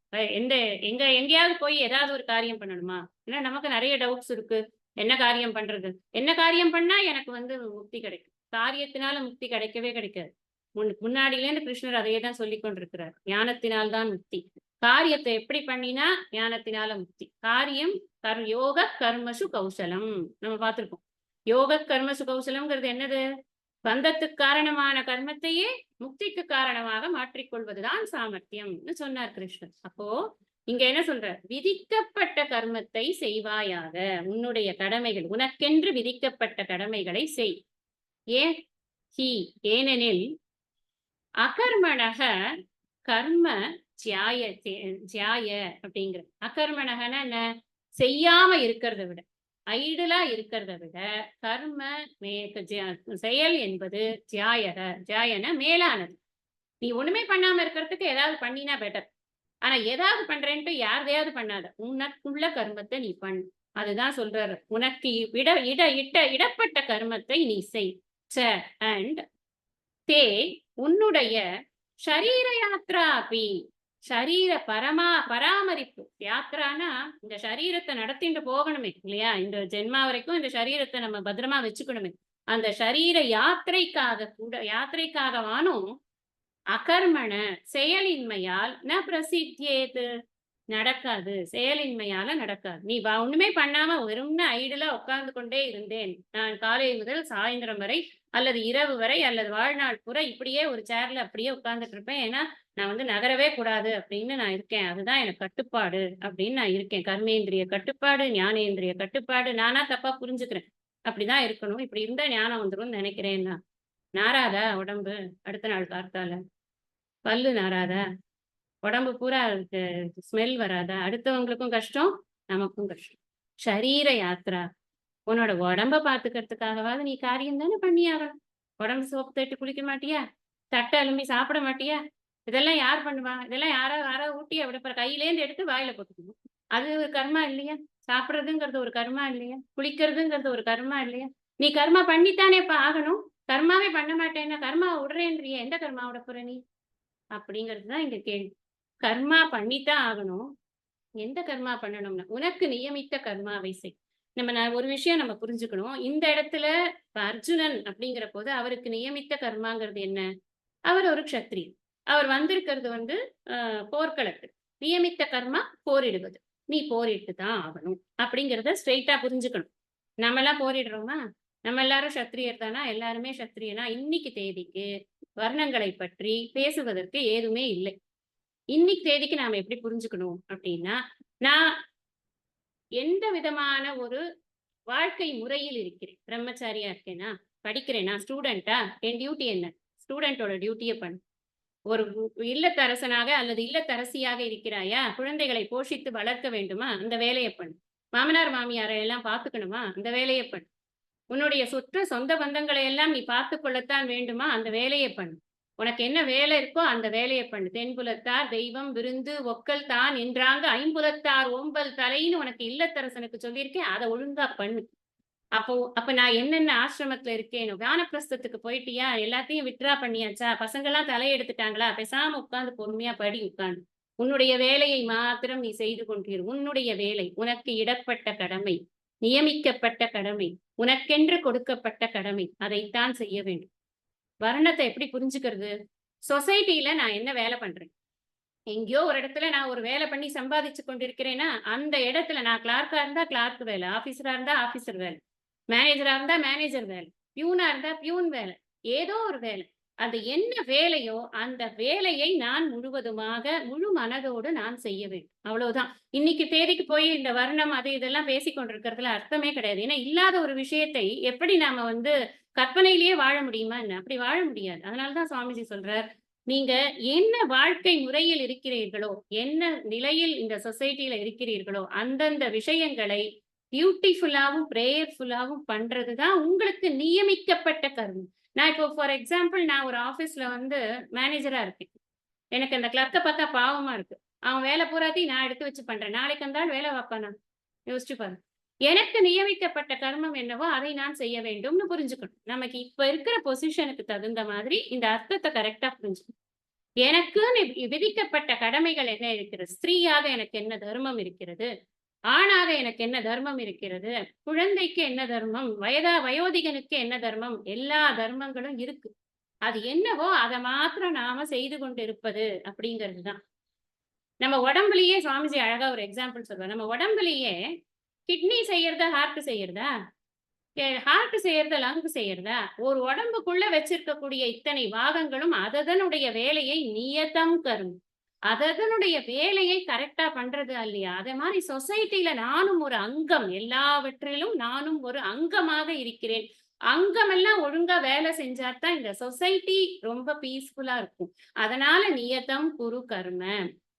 எங்கேயாவது போய் ஏதாவது ஒரு காரியம் பண்ணணுமா? ஏன்னா நமக்கு நிறைய டவுட்ஸ் இருக்கு. என்ன காரியம் பண்றது? என்ன காரியம் பண்ணா எனக்கு வந்து முக்தி கிடைக்கும்? காரியத்தினால முக்தி கிடைக்கவே கிடைக்காது. முன்னாடியிலேருந்து கிருஷ்ணர் அதையே தான் சொல்லி கொண்டிருக்கிறார். ஞானத்தினால் தான் முக்தி. காரியத்தை எப்படி பண்ணினா ஞானத்தினால முக்தி? காரியம் யோக கர்மசு கௌசலம் நம்ம பார்த்திருக்கோம். யோக கர்மசு கௌசலம்ங்கிறது என்னது? பந்தத்துக்கு காரணமான கர்மத்தையே முக்திக்கு காரணமாக மாற்றிக்கொள்வதுதான் சாமர்த்தியம்னு சொன்னார் கிருஷ்ணர். அப்போ இங்க என்ன சொல்ற? விதிக்கப்பட்ட கர்மத்தை செய்வாயாக. உன்னுடைய கடமைகள், உனக்கென்று விதிக்கப்பட்ட கடமைகளை செய். ஏன்? ஏனெனில் அகர்மணக கர்ம ஜியாய அப்படிங்கிற. அகர்மணகன என்ன? செய்யாம இருக்கிறத விட. ஐடியலா இருக்கிறத விட கர்ம செயல் என்பது ஜாயன மேலானது. நீ ஒண்ணுமே பண்ணாம இருக்கிறதுக்கு ஏதாவது பண்ணினா பெட்டர். ஆனா ஏதாவது பண்றேன்ட்டு யாரையாவது பண்ணாத. உனக்குள்ள கர்மத்தை நீ பண்ணு. அதுதான் சொல்றாரு. உனக்கு இடப்பட்ட கர்மத்தை நீ செய். ச அண்ட் தே உன்னுடைய ஷரீர யாத்ரா அபி ஷரீர பராமரிப்பு. யாத்ரானா இந்த சரீரத்தை நடத்திட்டு போகணுமே இல்லையா? இந்த ஜென்மா வரைக்கும் இந்த சரீரத்தை நம்ம பத்திரமா வச்சுக்கணுமே. அந்த சரீர யாத்திரைக்காகவானும் அகர்மண செயலின்மையால் பிரசித்தியேது நடக்காது. செயலின்மையால நடக்காது. நீ ஒண்ணுமே பண்ணாம வெறும்னு ஐடியலா உட்கார்ந்து கொண்டே இருந்தேன். நான் காலை முதல் சாயந்தரம் வரை அல்லது இரவு வரை அல்லது வாழ்நாள் பூரா இப்படியே ஒரு சேர்ல அப்படியே உட்கார்ந்துட்டு இருப்பேன். ஏன்னா நான் நகரவே கூடாது அப்படின்னு நான் இருக்கேன். அதுதான் எனக்கு கட்டுப்பாடு அப்படின்னு நான் இருக்கேன். கர்மேந்திரிய கட்டுப்பாடு, ஞானேந்திரிய கட்டுப்பாடு. நானா தப்பா புரிஞ்சுக்கிறேன். அப்படிதான் இருக்கணும். இப்படி இருந்தா ஞானம் வந்துரும்னு நினைக்கிறேன்னா நாராதா உடம்பு அடுத்த நாள் காத்தால பல்லு நாராதா உடம்பு பூரா ஸ்மெல் வராதா? அடுத்தவங்களுக்கும் கஷ்டம், நமக்கும் கஷ்டம். ஷரீர யாத்ரா. உன்னோட உடம்ப பாத்துக்கிறதுக்காகவாது நீ காரியம் தானே பண்ணியாகணும். உடம்பு சோப்பு தட்டி குளிக்க மாட்டியா? தட்டை அலும்பி சாப்பிட மாட்டியா? இதெல்லாம் யார் பண்ணுவா? இதெல்லாம் யாராவது ஊட்டி அப்படி கையிலேருந்து எடுத்து வாயில போட்டுக்கணும். அது ஒரு கர்மா இல்லையா? சாப்பிடுறதுங்கிறது ஒரு கர்மா இல்லையா? குளிக்கிறதுங்கிறது ஒரு கர்மா இல்லையா? நீ கர்மா பண்ணித்தானே இப்ப ஆகணும். கர்மாவே பண்ண மாட்டேன்னா கர்மா விடுறேன்றிய எந்த கர்மா விட போற நீ? அப்படிங்கிறது தான் இங்க கேள்வி. கர்மா பண்ணித்தான் ஆகணும். எந்த கர்மா பண்ணணும்னா, உனக்கு நியமித்த கர்மாவை செய். ஒரு விஷயம் நம்ம புரிஞ்சுக்கணும். இந்த இடத்துல இப்ப அர்ஜுனன் அப்படிங்கிற போது அவருக்கு நியமித்த கர்மாங்கிறது என்ன? அவர் ஒரு க்ஷத்ரியன். அவர் வந்திருக்கிறது போர்க்களத்துக்கு. நியமித்த கர்மா போரிடுவது. நீ போரிட்டு தான் ஆகணும். அப்படிங்கிறத ஸ்ட்ரெயிட்டா புரிஞ்சுக்கணும். நம்மலாம் போரிடுறோமா? நம்ம எல்லாரும் சத்திரியர் தானா? எல்லாருமே சத்திரியனா? இன்னைக்கு தேதிக்கு வர்ணங்களை பற்றி பேசுவதற்கு ஏதுமே இல்லை. இன்னைக்கு தேதிக்கு நாம எப்படி புரிஞ்சுக்கணும் அப்படின்னா, நான் எந்த விதமான ஒரு வாழ்க்கை முறையில் இருக்கிறேன். பிரம்மச்சாரியா இருக்கேனா? படிக்கிறேனா? ஸ்டூடெண்டா? என் டியூட்டி என்ன? ஸ்டூடெண்டோட டியூட்டிய பண்ணு. ஒரு இல்லத்தரசனாக அல்லது இல்லத்தரசியாக இருக்கிறாயா? குழந்தைகளை போஷித்து வளர்க்க வேண்டுமா? அந்த வேலைய பண்ணு. மாமனார் மாமியாரை எல்லாம் பார்த்துக்கணுமா? அந்த வேலைய பண்ணு. உன்னுடைய சொந்த பந்தங்களை எல்லாம் நீ பார்த்துக் கொள்ளத்தான் வேண்டுமா? அந்த வேலைய பண்ணு. உனக்கு என்ன வேலை இருக்கோ அந்த வேலைய பண்ணு. தென்புலத்தார் தெய்வம் விருந்து ஒக்கல் தான் என்றாங்க ஐம்புலத்தார் ஓம்பல் தலைன்னு உனக்கு இல்லத்தரசனுக்கு சொல்லியிருக்கேன். அதை ஒழுங்கா பண்ணு. அப்ப நான் என்னென்ன ஆசிரமத்துல இருக்கேன்? வானப்பிரஸ்தத்துக்கு போயிட்டியா? எல்லாத்தையும் வித்ட்ரா பண்ணியாச்சா? பசங்கெல்லாம் தலையெடுத்துட்டாங்களா? பேசாம உட்கார்ந்து பொறுமையா படி உட்கார்ந்து. உன்னுடைய வேலையை மாத்திரம் நீ செய்து கொண்டிரு. உன்னுடைய வேலை உனக்கு இடப்பட்ட கடமை, நியமிக்கப்பட்ட கடமை, உனக்கென்று கொடுக்கப்பட்ட கடமை. அதைத்தான் செய்ய வேண்டும். வர்ணத்தை எப்படி புரிஞ்சுக்கிறது? சொசைட்டில நான் என்ன வேலை பண்றேன்? எங்கேயோ ஒரு இடத்துல நான் ஒரு வேலை பண்ணி சம்பாதிச்சு கொண்டிருக்கிறேன்னா, அந்த இடத்துல நான் கிளார்க்கா இருந்தா கிளார்க் வேலை, ஆபீசரா இருந்தா ஆபீசர் வேலை, மேனேஜரா இருந்தா மேனேஜர் வேலை, பியூனா இருந்தா பியூன் வேலை, ஏதோ ஒரு வேலை. அது என்ன வேலையோ அந்த வேலையை நான் முழுவதுமாக முழு மனதோடு நான் செய்ய வேண்டும். அவ்வளவுதான். இன்னைக்கு தேதிக்கு போய் இந்த வர்ணம் அது இதெல்லாம் பேசிக் கொண்டிருக்கிறதுல அர்த்தமே கிடையாது. ஏன்னா இல்லாத ஒரு விஷயத்தை எப்படி நாம கற்பனையிலேயே வாழ முடியுமா என்ன? அப்படி வாழ முடியாது. அதனாலதான் சுவாமிஜி சொல்றார், நீங்க என்ன வாழ்க்கை முறையில் இருக்கிறீர்களோ, என்ன நிலையில் இந்த சொசைட்டில இருக்கிறீர்களோ, அந்தந்த விஷயங்களை பியூட்டிஃபுல்லாவும், பிரேயர்ஃபுல்லாவும் பண்றதுதான் உங்களுக்கு நியமிக்கப்பட்ட கர்மம். நான் இப்போ ஃபார் எக்ஸாம்பிள் நான் ஒரு ஆபீஸ்ல மேனேஜரா இருக்கேன். எனக்கு அந்த கிளர்க்க பார்த்தா பாவமா இருக்கு. அவன் வேலை பூராத்தையும் நான் எடுத்து வச்சு பண்றேன். நாளைக்கு அந்த ஆள் வேலை பார்ப்பானா? யோசிச்சு பாருங்க. எனக்கு நியமிக்கப்பட்ட கர்மம் என்னவோ அதை நான் செய்ய வேண்டும்னு புரிஞ்சுக்கணும். நமக்கு இப்ப இருக்கிற பொசிஷனுக்கு தகுந்த மாதிரி இந்த அர்த்தத்தை கரெக்டா புரிஞ்சுக்கணும். எனக்குன்னு விதிக்கப்பட்ட கடமைகள் என்ன இருக்கிறது? ஸ்திரீயாக எனக்கு என்ன தர்மம் இருக்கிறது? ஆணாக எனக்கு என்ன தர்மம் இருக்கிறது? குழந்தைக்கு என்ன தர்மம்? வயோதிகனுக்கு என்ன தர்மம்? எல்லா தர்மங்களும் இருக்கு. அது என்னவோ அதை மாத்திரம் நாம செய்து கொண்டு இருப்பது அப்படிங்கிறது தான். நம்ம உடம்புலயே சுவாமிஜி அழகா ஒரு எக்ஸாம்பிள் சொல்லுவார். நம்ம உடம்புலயே கிட்னி செய்யறதா ஹார்ட் செய்யறதா? ஹார்ட் செய்யறதா லங் செய்யறதா? ஒரு உடம்புக்குள்ள வச்சிருக்கக்கூடிய இத்தனை பாகங்களும் அதனுடைய வேலையை நியதம் கரும். அதனுடைய வேலையை கரெக்டா பண்றது இல்லையா? அதே மாதிரி சொசைட்டில நானும் ஒரு அங்கம். எல்லாவற்றிலும் நானும் ஒரு அங்கமாக இருக்கிறேன். அங்கமெல்லாம் ஒழுங்கா வேலை செஞ்சாதான் இந்த சொசைட்டி ரொம்ப பீஸ்ஃபுல்லா இருக்கும். அதனால நியதம் குரு கர்ம.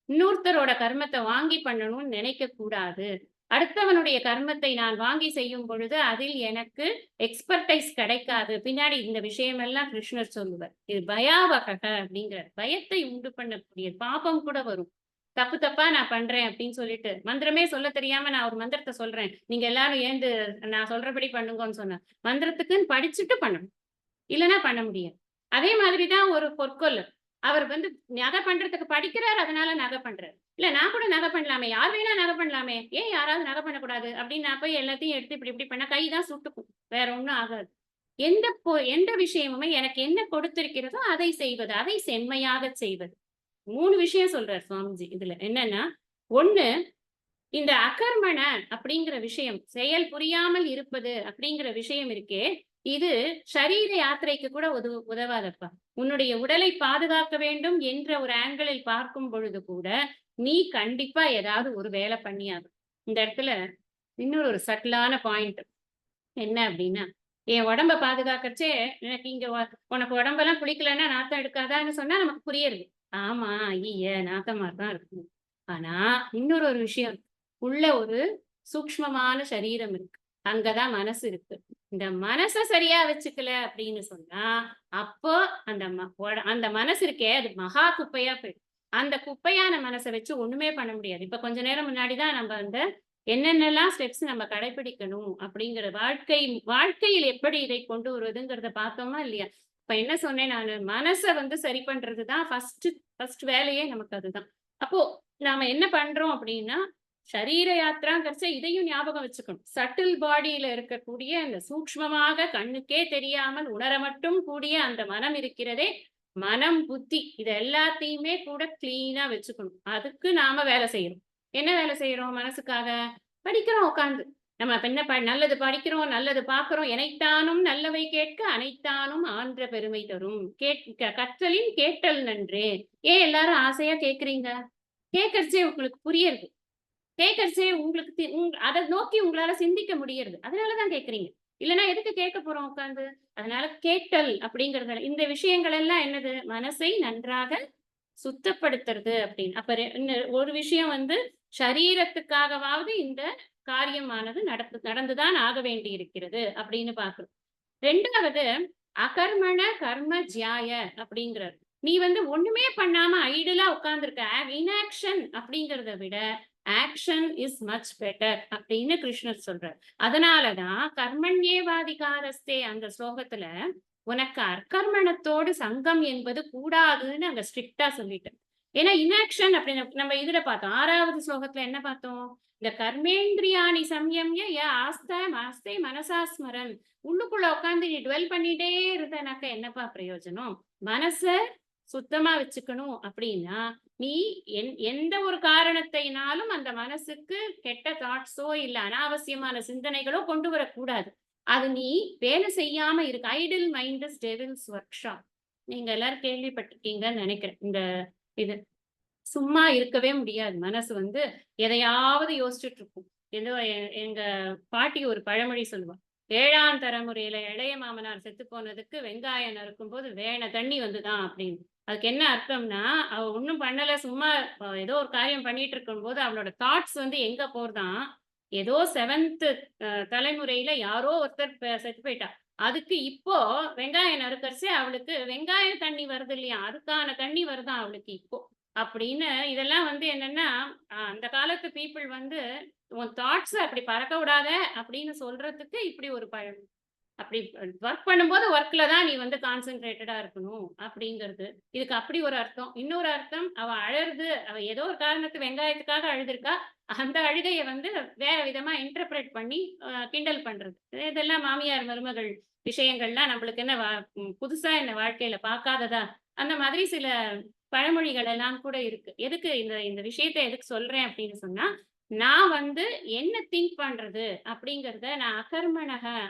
இன்னொருத்தரோட கர்மத்தை வாங்கி பண்ணணும்னு நினைக்க கூடாது. அடுத்தவனுடைய கர்மத்தை நான் வாங்கி செய்யும் பொழுது அதில் எனக்கு எக்ஸ்பர்டைஸ் கிடைக்காது. பின்னாடி இந்த விஷயமெல்லாம் கிருஷ்ணர் சொல்லுவார். இது பயாவகக அப்படிங்கிறார். பயத்தை உண்டு பண்ணக்கூடிய பாபம் கூட வரும். தப்பு தப்பா நான் பண்றேன் அப்படின்னு சொல்லிட்டு, மந்திரமே சொல்ல தெரியாம நான் ஒரு மந்திரத்த சொல்றேன். நீங்க எல்லாரும் ஏந்து நான் சொல்றபடி பண்ணுங்கன்னு சொன்னேன். மந்திரத்துக்குன்னு படிச்சுட்டு பண்ணணும். இல்லன்னா பண்ண முடியாது. அதே மாதிரி தான் ஒரு பொற்கொல்லர். அவர் வந்து நகை பண்றதுக்கு படிக்கிறார், அதனால நகை பண்றாரு. இல்ல நான் கூட நகை பண்ணலாமே, யார் வேணா நகை பண்ணலாமே, ஏன் யாராவது நகை பண்ணக்கூடாது அப்படின்னு நான் போய் எல்லாத்தையும் எடுத்து இப்படி இப்படி பண்ணா கை தான் சுட்டுக்கும். வேற ஒண்ணும் ஆகாது. எந்த விஷயமுமே எனக்கு என்ன கொடுத்திருக்கிறதோ அதை செய்வது, அதை செம்மையாகச் செய்வது. 3 விஷயம் சொல்றார் சுவாமிஜி இதுல. என்னன்னா, 1 இந்த அகர்மண அப்படிங்கிற விஷயம், செயல் புரியாமல் இருப்பது அப்படிங்கிற விஷயம் இருக்கே, இது ஷரீர யாத்திரைக்கு கூட உதவாதப்பா. உன்னுடைய உடலை பாதுகாக்க வேண்டும் என்ற ஒரு ஆங்கிளில் பார்க்கும் பொழுது கூட, நீ கண்டிப்பா ஏதாவது ஒரு வேலை பண்ணியாகணும். இந்த இடத்துல இன்னொரு ஒரு சட்டிலான பாயிண்ட் என்ன அப்படின்னா, என் உடம்ப பாதுகாக்கறச்சே, எனக்கு இங்க உனக்கு உடம்பெல்லாம் குளிக்கலன்னா நாத்தம் எடுக்காதான்னு சொன்னா நமக்கு புரியுறது. ஆமா, ஐய்ய! நாத்தமா தான் இருக்கும். ஆனா, இன்னொரு ஒரு விஷயம் இருக்கு. உள்ள ஒரு சூக்ஷ்மமான சரீரம் இருக்கு. அங்க தான் மனசு இருக்கு. இந்த மனச சரியா வச்சுக்கல அப்படின்னு சொன்னா, அப்போ அந்த அந்த மனசு இருக்கே, அது மகா குப்பையா போயிடும். அந்த குப்பையான மனச வச்சு ஒண்ணுமே பண்ண முடியாது. இப்ப கொஞ்ச நேரம் முன்னாடி தான் நம்ம அந்த என்னென்னலாம் ஸ்டெப்ஸ் நம்ம கடைபிடிக்கணும் அப்படிங்கிற வாழ்க்கையில் எப்படி இதை கொண்டு வருவதுங்கிறத பார்த்தோமா இல்லையா? இப்ப என்ன சொன்னேன் நானு, மனச வந்து சரி பண்றது தான் ஃபர்ஸ்ட் வேலையே நமக்கு அதுதான். அப்போ நாம என்ன பண்றோம் அப்படின்னா, ஷரீர யாத்திராங்கிறச்ச இதையும் ஞாபகம் வச்சுக்கணும். சட்டில் பாடியில இருக்கக்கூடிய அந்த சூக்ஷ்மமாக கண்ணுக்கே தெரியாமல் உணர மட்டும் கூடிய அந்த மனம் இருக்கிறதே, மனம், புத்தி இது எல்லாத்தையுமே கூட கிளீனா வச்சுக்கணும். அதுக்கு நாம வேலை செய்யணும். என்ன வேலை செய்றோம் மனசுக்காக? படிக்கிறோம் உட்கார்ந்து. நம்ம இப்ப என்ன நல்லது படிக்கிறோம், நல்லது பார்க்கிறோம். "எனைத்தானும் நல்லவை கேட்க அனைத்தானும் ஆன்ற பெருமை தரும்." கற்றலின் கேட்டல் நன்றே. ஏன் எல்லாரும் ஆசையா கேட்கிறீங்க? கேட்கறச்சே உங்களுக்கு புரியுறது. கேட்கறச்சே உங்களுக்கு அத நோக்கி உங்களால சிந்திக்க முடியறது. அதனால தான் கேட்கிறீங்க. இல்லன்னா எதுக்கு கேட்க போறோம் உட்கார்ந்து? அதனால கேட்டல் அப்படிங்கிறது இந்த விஷயங்கள் எல்லாம் என்னது? மனசை நன்றாக சுத்தப்படுத்துறது அப்படின்னு. அப்ப ஒரு விஷயம் வந்து சரீரத்துக்காகவாவது இந்த காரியமானது நடந்துதான் ஆக வேண்டி இருக்கிறது அப்படின்னு பார்க்கிறோம். 2வது அகர்மண கர்ம ஜ்யாய அப்படிங்கிறார். நீ வந்து ஒண்ணுமே பண்ணாம ஐடிலா உட்கார்ந்திருக்க. இன்ஆக்ஷன் அப்படிங்கிறத விட ஆக்ஷன் இஸ் மச் பெட்டர் அப்படின்னு கிருஷ்ணர் சொல்றார். அதனாலதான் கர்மண்யேவாதிகாரஸ்தே அந்த ஸ்லோகத்துல உனக்கு அர்க்கர்மணத்தோடு சங்கம் என்பது கூடாதுன்னு அங்க ஸ்ட்ரிக்ட்டா சொல்லிட்டேன். ஏன்னா இன்ஆக்ஷன் அப்படின்னு நம்ம இதுல பார்த்தோம். 6வது ஸ்லோகத்துல என்ன பார்த்தோம்? இந்த கர்மேந்திரியாணி சம்யம்ய ஆஸ்தே மனசா ஸ்மரன். உள்ளுக்குள்ள உட்கார்ந்து நீ டுவெல் பண்ணிட்டே இருந்தனாக்க என்னப்பா பிரயோஜனம்? மனச சுத்தமா வச்சுக்கணும் அப்படின்னா, நீ எந்த ஒரு காரணத்தினாலும் அந்த மனசுக்கு கெட்ட தாட்ஸோ இல்ல அனாவசியமான சிந்தனைகளோ கொண்டு வரக்கூடாது. அது நீ வேலை செய்யாம இருக்கு. Idle mind is devil's workshop. நீங்க எல்லாரும் கேள்விப்பட்டிருக்கீங்கன்னு நினைக்கிறேன். இந்த இது. சும்மா இருக்கவே முடியாது. மனசு வந்து எதையாவது யோசிச்சுட்டு இருக்கும். ஏதோ எங்க பாட்டி ஒரு பழமொழி சொல்லுவா. 7ஆம் தலைமுறையில இளைய மாமனார் செத்து போனதுக்கு வெங்காயம் நறுக்கும்போது வேண தண்ணி வந்துதான் அப்படின்னு. அதுக்கு என்ன அர்த்தம்னா, அவ ஒண்ணும் பண்ணல. சும்மா ஏதோ ஒரு காரியம் பண்ணிட்டு இருக்கும்போது அவளோட தாட்ஸ் வந்து எங்க போறதாம், ஏதோ 7த் தலைமுறையில யாரோ ஒருத்தர் செத்து போயிட்டா. அதுக்கு இப்போ வெங்காயம் நறுக்கறச்சே அவளுக்கு வெங்காய தண்ணி வருது இல்லையா? அதுக்கான தண்ணி வருதாம் அவளுக்கு இப்போ. அப்படின்னு இதெல்லாம் வந்து என்னன்னா, அந்த காலத்து பீப்பிள் வந்து உன் தாட்ஸ அப்படி பறக்க விடாத அப்படின்னு சொல்றதுக்கு இப்படி ஒரு அப்படி ஒர்க் பண்ணும்போது ஒர்க்ல தான் நீ வந்து கான்சன்ட்ரேட்டடா இருக்கணும் அப்படிங்கிறது. இதுக்கு அப்படி ஒரு அர்த்தம். இன்னொரு அர்த்தம் அவ அழறது, அவ ஏதோ ஒரு காரணத்துக்கு வெங்காயத்துக்காக அழுதுருக்கா. அந்த அழுகைய வந்து வேற விதமா இன்டர்பிரட் பண்ணி கிண்டல் பண்றது. இதெல்லாம் மாமியார், மருமகள் விஷயங்கள்லாம் நம்மளுக்கு என்ன புதுசா என்ன வாழ்க்கையில பார்க்காததா? அந்த மாதிரி சில பழமொழிகள் எல்லாம் கூட இருக்கு. எதுக்கு இந்த இந்த விஷயத்த எதுக்கு சொல்றேன் அப்படின்னு சொன்னா, நான் வந்து என்ன திங்க் பண்றது அப்படிங்கிறத நான்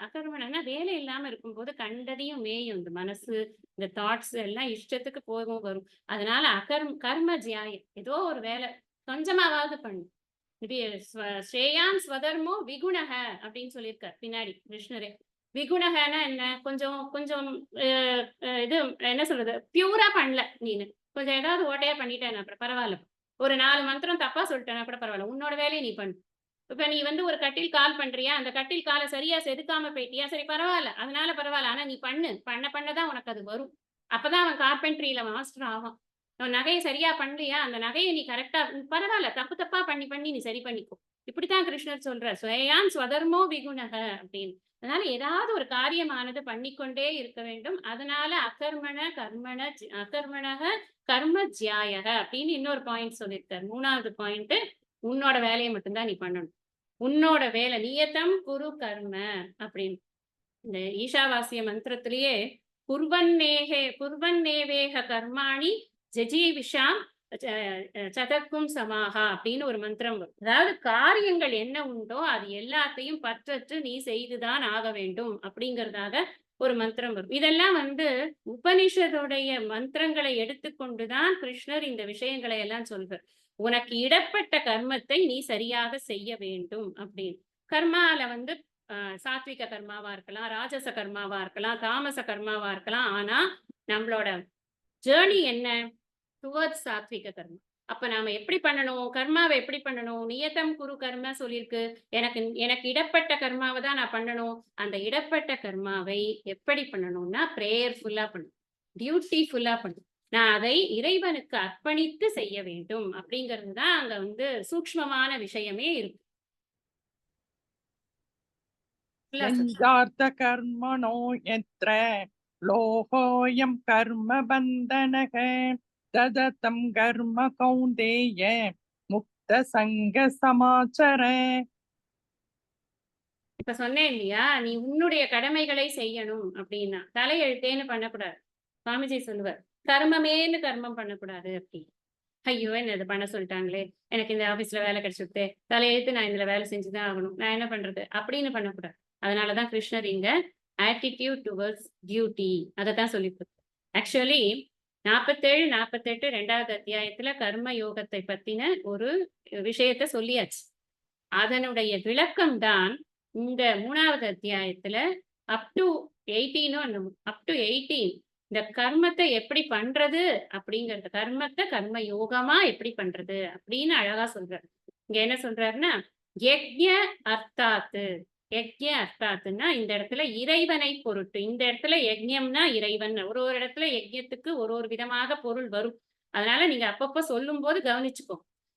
அகர்மணனா வேலை இல்லாம இருக்கும்போது கண்டதையும் மேயும் இந்த மனசு, இந்த தாட்ஸ் எல்லாம் இஷ்டத்துக்கு போகும் வரும். அதனால கர்ம ஜியாயம் ஏதோ ஒரு வேலை கொஞ்சமாவது பண்ணு. இது ஸ்ரேயான் ஸ்வதர்மோ விகுணக அப்படின்னு சொல்லியிருக்கார் பின்னாடி கிருஷ்ணரே. விகுணகன்னா என்ன? கொஞ்சம் கொஞ்சம் இது என்ன சொல்றது? பியூரா பண்ணல நீனு. கொஞ்சம் ஏதாவது ஓட்டையா பண்ணிட்டேன்னா அப்புறம் பரவால்ல. ஒரு 4 மந்திரம் தப்பா சொல்லிட்டேன்னா கூட பரவால்ல. உன்னோட வேலைய நீ பண்ணு. இப்ப நீ வந்து ஒரு கட்டில் கால் பண்றியா, அந்த கட்டில் கால சரியா செதுக்காம போயிட்டியா, சரி பரவால்ல. அதனால பரவால்ல. ஆனா நீ பண்ணு. பண்ண தான் உனக்கு அது வரும். அப்பதான் அவன் கார்பென்ட்ரில மாஸ்டர் ஆவான். உன் நகைய சரியா பண்ணலையா, அந்த நகைய நீ கரெக்ட்டா பரவால்ல. தப்பு தப்பா பண்ணி நீ சரி பண்ணிக்கோ. இப்படித்தான் கிருஷ்ணர் சொல்றார். "ஸ்வயான் ஸ்வதர்மோ விகுணக" அப்படின்னு. அதனால ஏதாவது ஒரு காரியமானது பண்ணிக்கொண்டே இருக்க வேண்டும். அதனால அகர்மணக கர்ம ஜ்யாயக அப்படின்னு இன்னொரு பாயிண்ட் சொல்லியிருக்காரு. 3வது பாயிண்ட் உன்னோட வேலைய மட்டும் தான் நீ பண்ணணும். உன்னோட வேலை நியதம் குரு கர்ம அப்படின்னு. இந்த ஈஷாவாசிய மந்திரத்திலேயே குர்வன்னேவேக கர்மாணி ஜஜீவிஷாம் சதக்கும் சமாஹா அப்படின்னு ஒரு மந்திரம் வரும். அதாவது காரியங்கள் என்ன உண்டோ அது எல்லாத்தையும் பற்றற்று நீ செய்துதான் ஆக வேண்டும் அப்படிங்கிறதாக ஒரு மந்திரம் வரும். இதெல்லாம் வந்து உபனிஷத்துடைய மந்திரங்களை எடுத்துக்கொண்டுதான் கிருஷ்ணர் இந்த விஷயங்களை எல்லாம் சொல்றார். உனக்கு இடப்பட்ட கர்மத்தை நீ சரியாக செய்ய வேண்டும் அப்படின்னு. கர்மால வந்து சாத்விக கர்மாவா இருக்கலாம், ராஜச கர்மாவா இருக்கலாம், தாமச கர்மாவா இருக்கலாம். ஆனா நம்மளோட ஜேர்னி என்ன? டுவர்ட்ஸ் சாத்விக கர்மா. அப்ப நாம எப்படி பண்ணணும்? கர்மாவை எப்படி பண்ணணும்? நியதம் குரு கர்ம சொல்லியிருக்கு. எனக்கு இடப்பட்ட கர்மாவை தான் நான் பண்ணணும். அந்த இடப்பட்ட கர்மாவை எப்படி பண்ணணும்னா, பிரேயர்ஃபுல்லா பண்ணணும். டியூட்டிஃபுல்லா பண்ணணும். நான் அதை இறைவனுக்கு அர்ப்பணித்து செய்ய வேண்டும் அப்படிங்கிறது தான் அங்க வந்து சூக்ஷ்மமான விஷயமே இருக்கு. ஃபுல்லா சொல்லு. यञ्जार्थकर्मणो यत्र लोहोऽयं कर्म बन्धनः तदतं कर्म कौन्तेय मुक्तसङ्गसमाचर இப்ப சொன்னேன் இல்லையா? நீ உன்னுடைய கடமைகளை செய்யணும் அப்படின்னா. தலையெழுத்தேன்னு பண்ணக்கூடாது. சுவாமிஜி சொல்லுவார். கர்மமேன்னு கர்மம் பண்ணக்கூடாது அப்படி. ஐயோ! என்ன இத பண்ண சொல்லிட்டாங்களே! எனக்கு இந்த ஆஃபீஸ்ல வேலை கிடைச்சுடுத்தே! தலையெழுத்து நான் இதுல வேலை செஞ்சு தான் ஆகணும். நான் என்ன பண்றது? அப்படின்னு பண்ணக்கூடாது. அதனால தான் கிருஷ்ணர் இங்க ஆட்டிட்யூட் டுவர்ட்ஸ் டியூட்டி அதத்தான் சொல்லிக் குடுத்தார். ஆக்சுவலி 47, 48 2வது அத்தியாயத்துல கர்ம யோகத்தை பத்தின ஒரு விஷயத்த சொல்லியாச்சு. அதனுடைய விளக்கம் தான் இந்த 3வது அத்தியாயத்துல அப் டு 18 அப் டு 18 இந்த கர்மத்தை எப்படி பண்றது அப்படிங்கறது கர்மத்தை கர்ம யோகமா எப்படி பண்றது அப்படின்னு அழகா சொல்றாரு. இங்க என்ன சொல்றாருன்னா யக்ஞ அர்த்தாத்துன்னா இந்த இடத்துல இறைவனை பொருட்டு. இந்த இடத்துல யக்ஞம்னா இறைவன். ஒரு ஒரு இடத்துல யக்ஞத்துக்கு ஒரு ஒரு விதமாக பொருள் வரும். அதனால நீங்க அப்பப்ப சொல்லும் போது கவனிச்சுக்கோ.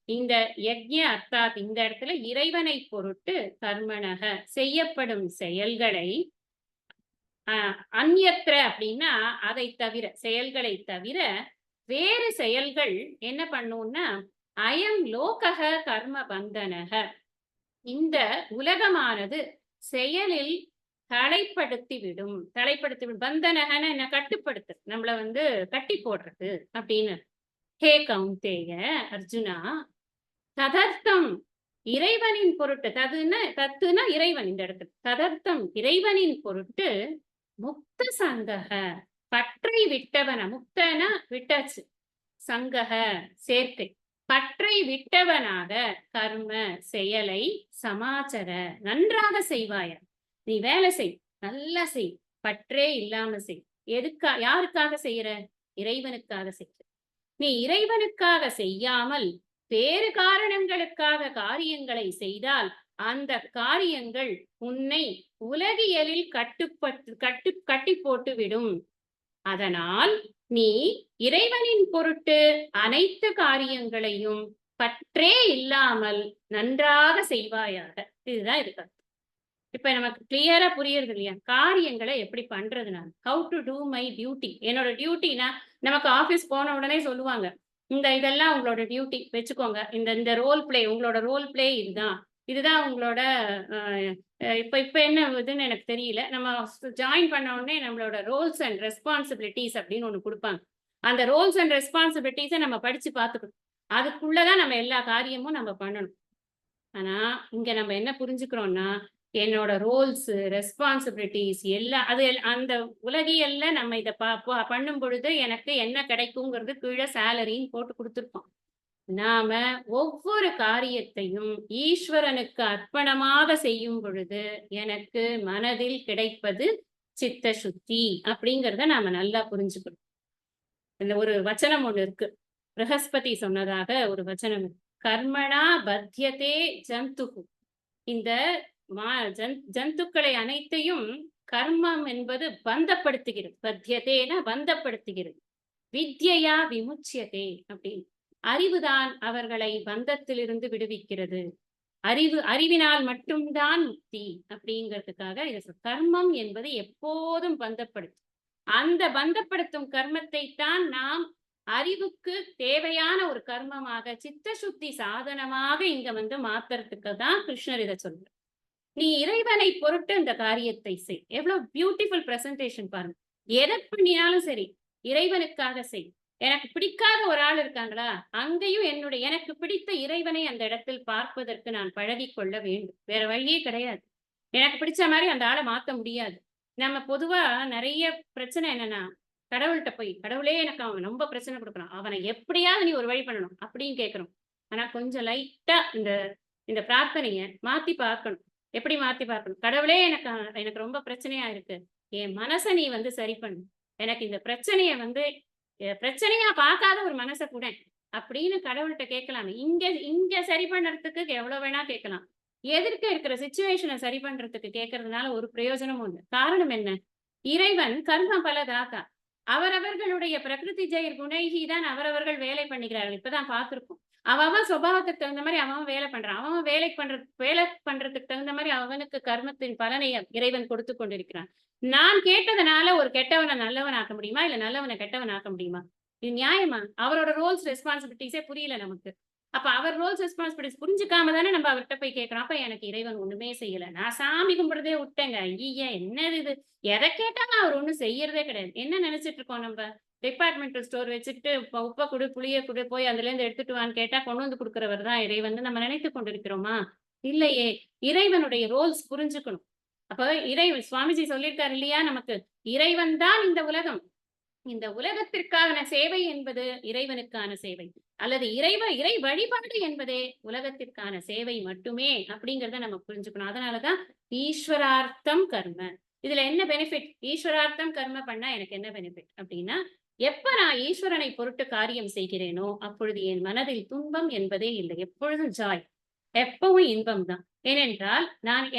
இந்த யக்ஞ அர்த்தாத் இந்த இடத்துல இறைவனை பொருட்டு கர்மணக செய்யப்படும் செயல்களை அந்யத்ர அப்படின்னா அதை தவிர செயல்களை தவிர வேறு செயல்கள் என்ன பண்ணும்னா அயம் லோகக கர்ம பந்தனக இந்த உலகமானது செயலில் தலைப்படுத்திவிடும். பந்தனகன்னு என்ன கட்டுப்படுத்து நம்மள வந்து கட்டி போடுறது அப்படின்னு. ஹே கௌந்தேய அர்ஜுனா ததர்த்தம் இறைவனின் பொருட்டு தத்துனா இறைவன் இந்த இடத்துல ததர்த்தம் இறைவனின் பொருட்டு முக்த சங்கக பற்றை விட்டவன முக்தன விட்டாச்சு சங்கக சேர்க்கை பற்றை விட்டவனாக கர்ம செயலை சமாச்சர நன்றாக செய்வாய. நீ வேலை செய், நல்லா செய், பற்றே இல்லாம செய். யாருக்காக செய்யற? இறைவனுக்காக செய்ய. நீ இறைவனுக்காக செய்யாமல் வேறு காரணங்களுக்காக காரியங்களை செய்தால் அந்த காரியங்கள் உன்னை உலகியலில் கட்டி போட்டு விடும். அதனால் நீ இறைவனின் பொருட்டு அனைத்து காரியங்களையும் பற்றே இல்லாமல் நன்றாக செய்வாயாக. இதுதான் இருக்கு. இப்ப நமக்கு கிளியரா புரியுறது இல்லையா? காரியங்களை எப்படி பண்றது? நான் how to do my duty. என்னோட டியூட்டினா நமக்கு ஆபீஸ் போன உடனே சொல்லுவாங்க இதெல்லாம் உங்களோட டியூட்டி வச்சுக்கோங்க. இந்த ரோல் பிளே உங்களோட ரோல் பிளே இதுதான் உங்களோட இப்ப என்ன இதுன்னு எனக்கு தெரியல. நம்ம ஜாயின் பண்ண உடனே நம்மளோட ரோல்ஸ் அண்ட் ரெஸ்பான்சிபிலிட்டிஸ் அப்படின்னு ஒண்ணு கொடுப்பாங்க. அந்த ரோல்ஸ் அண்ட் ரெஸ்பான்சிபிலிட்டிஸை நம்ம படிச்சு பார்த்துக்கணும். அதுக்குள்ளதான் நம்ம எல்லா காரியமும் நம்ம பண்ணணும். ஆனா இங்க நம்ம என்ன புரிஞ்சுக்கிறோம்னா என்னோட ரோல்ஸ் ரெஸ்பான்சிபிலிட்டிஸ் எல்லாம் அது அந்த உலகியல்ல நம்ம இதை பண்ணும் பொழுது எனக்கு என்ன கிடைக்குங்கிறது கீழே சேலரின்னு போட்டு கொடுத்துருக்கோம். நாம ஒவ்வொரு காரியத்தையும் ஈஸ்வரனுக்கு அர்ப்பணமாக செய்யும் பொழுது எனக்கு மனதில் கிடைப்பது சித்த சுத்தி அப்படிங்கிறத நாம நல்லா புரிஞ்சுக்கணும். இந்த ஒரு வச்சனம் ஒண்ணு இருக்கு. பிரகஸ்பதி சொன்னதாக ஒரு வச்சனம். கர்மணா பத்தியதே ஜந்துகு இந்த ஜந்துக்களை அனைத்தையும் கர்மம் என்பது பந்தப்படுத்துகிறது. பத்தியதேன பந்தப்படுத்துகிறது. வித்யா விமுச்சியதே அப்படின்னு. அறிவுதான் அவர்களை பந்தத்திலிருந்து விடுவிக்கிறது. அறிவினால் மட்டும்தான் முக்தி அப்படிங்கிறதுக்காக இது கர்மம் என்பது எப்போதும் பந்தப்படுத்தும். அந்த பந்தப்படுத்தும் கர்மத்தை தான் நாம் அறிவுக்கு தேவையான ஒரு கர்மமாக சித்த சுத்தி சாதனமாக இங்க மாத்துறதுக்கு தான் கிருஷ்ணர் இதை சொல்றார். நீ இறைவனை பொருட்டு இந்த காரியத்தை செய். எவ்வளவு பியூட்டிஃபுல் பிரசன்டேஷன் பாருங்க. எதை பண்ணினாலும் சரி இறைவனுக்காக செய். எனக்கு பிடிக்காத ஒரு ஆள் இருக்காங்களா, அங்கேயும் எனக்கு பிடித்த இறைவனை அந்த இடத்தில் பார்ப்பதற்கு நான் பழகி கொள்ள வேண்டும். வேற வழியே கிடையாது. எனக்கு பிடிச்ச மாதிரி அந்த ஆளை மாத்த முடியாது. நம்ம பொதுவா நிறைய பிரச்சனை என்னன்னா, கடவுள்கிட்ட போய் கடவுளே எனக்கு அவன் ரொம்ப பிரச்சனை கொடுக்குறான், அவனை எப்படியாவது நீ ஒரு வழி பண்ணணும் அப்படின்னு கேட்கணும். ஆனா கொஞ்சம் லைட்டா இந்த பிரார்த்தனைய மாத்தி பார்க்கணும். எப்படி மாத்தி பார்க்கணும்? கடவுளே எனக்கு ரொம்ப பிரச்சனையா இருக்கு, என் மனசை நீ சரி பண்ணு. எனக்கு இந்த பிரச்சனைய பிரச்சனையா பார்க்காத ஒரு மனசை கூட அப்படின்னு கடவுள்கிட்ட கேட்கலாம். இங்க சரி பண்றதுக்கு எவ்வளவு வேணா கேட்கலாம். எதிர்க்க இருக்கிற சிச்சுவேஷனை சரி பண்றதுக்கு கேட்கறதுனால ஒரு பிரயோஜனமும் இல்லை. காரணம் என்ன? இறைவன் கர்ம பலதாத்தா. அவரவர்களுடைய பிரகிருதி ஜெயர் குணைகி தான் அவரவர்கள் வேலை பண்ணிக்கிறார்கள். இப்பதான் பார்த்திருக்கோம். அவன் சுபாவத்துக்கு தகுந்த மாதிரி அவன் வேலை பண்றான். அவன் வேலை பண்றதுக்கு தகுந்த மாதிரி அவனுக்கு கர்மத்தின் பலனை இறைவன் கொடுத்து கொண்டிருக்கிறான். நான் கேட்டதுனால ஒரு கெட்டவனை நல்லவன் ஆக்க முடியுமா, இல்ல நல்லவனை கெட்டவன் ஆக்க முடியுமா? இது நியாயமா? அவரோட ரோல்ஸ் ரெஸ்பான்சிபிலிட்டிஸே புரியல நமக்கு. அப்ப அவர் ரோல்ஸ் ரெஸ்பான்சிபிலிட்டிஸ் புரிஞ்சுக்காம தானே நம்ம அவர்கிட்ட போய் கேட்கிறோம். அப்ப எனக்கு இறைவன் ஒண்ணுமே செய்யல, நான் சாமி கும்பிடுறதே விட்டேங்க, ஐயா என்னது இது, எதை கேட்டாலும் அவர் ஒண்ணும் செய்யறதே கிடையாது. என்ன நினைச்சிட்டு இருக்கோம் நம்ம? டிபார்ட்மெண்டல் ஸ்டோர் வச்சுக்கிட்டு உப்பை குடு புளிய குடு போய் அதுல இருந்து எடுத்துட்டு வான்னு கேட்டா கொண்டு வந்து கொடுக்கிறவர் தான் இறைவன் நம்ம நினைத்து கொண்டிருக்கிறோமா? இல்லையே. இறைவனுடைய ரோல்ஸ் புரிஞ்சுக்கணும். அப்ப இறைவன் சுவாமிஜி சொல்லியிருக்காரு இல்லையா, நமக்கு இறைவன் தான் இந்த உலகம். இந்த உலகத்திற்கான சேவை என்பது இறைவனுக்கான சேவை, அல்லது இறை வழிபாடு என்பதே உலகத்திற்கான சேவை மட்டுமே அப்படிங்கறத நம்ம புரிஞ்சுக்கணும். அதனாலதான் ஈஸ்வரார்த்தம் கர்ம. இதுல என்ன பெனிஃபிட்? ஈஸ்வரார்த்தம் கர்ம பண்ணா எனக்கு என்ன பெனிஃபிட் அப்படின்னா, எப்ப நான் ஈஸ்வரனை பொருட்டு காரியம் செய்கிறேனோ அப்பொழுது என் மனதில் துன்பம் என்பதே இல்லை. எப்பொழுதும் ஜாய், எப்பவும் இன்பம் தான். ஏனென்றால்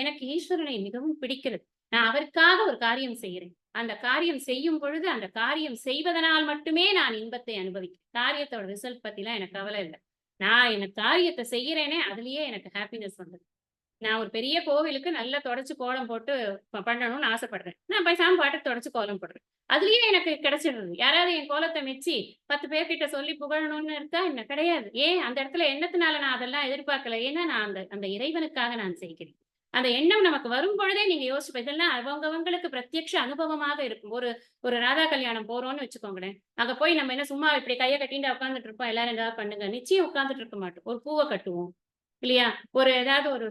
எனக்கு ஈஸ்வரனை மிகவும் பிடிக்கிறது. நான் அவருக்காக ஒரு காரியம் செய்கிறேன். அந்த காரியம் செய்யும் பொழுது அந்த காரியம் செய்வதனால் மட்டுமே நான் இன்பத்தை அனுபவிக்கிறேன். காரியத்தோட ரிசல்ட் பத்திலாம் எனக்கு கவலை இல்லை. நான் எனக்கு காரியத்தை செய்யறேனே அதுலயே எனக்கு ஹாப்பினஸ் வந்தது. நான் ஒரு பெரிய கோவிலுக்கு நல்லா தொடச்சு கோலம் போட்டு பண்ணணும்னு ஆசைப்படுறேன். நான் பேசாம பாட்டுக்கு தொடச்சு கோலம் போடுறேன். அதுலயே எனக்கு கிடைச்சிடுறது. யாராவது என் கோலத்தை மெச்சி 10 பேர்கிட்ட சொல்லி புகழணும்னு இருக்கா என்ன? கிடையாது. ஏன் அந்த இடத்துல எண்ணத்தினால நான் அதெல்லாம் எதிர்பார்க்கல. ஏன்னா நான் அந்த இறைவனுக்காக நான் செய்கிறேன். அந்த எண்ணம் நமக்கு வரும் பொழுதே நீங்க யோசிச்சு இதெல்லாம் அவங்களுக்கு பிரத்யட்ச அனுபவமாக இருக்கும். ஒரு ராதா கல்யாணம் போறோம்னு வச்சுக்கோங்களேன். அங்க போய் நம்ம என்ன சும்மா இப்படி கையை கட்டிட்டு உட்காந்துட்டு இருப்போம், எல்லாரும் ஏதாவது பண்ணுங்க, நிச்சயம் உட்காந்துட்டு இருக்க மாட்டோம். ஒரு பூவை கட்டுவோம் இல்லையா, ஒரு ஏதாவது ஒரு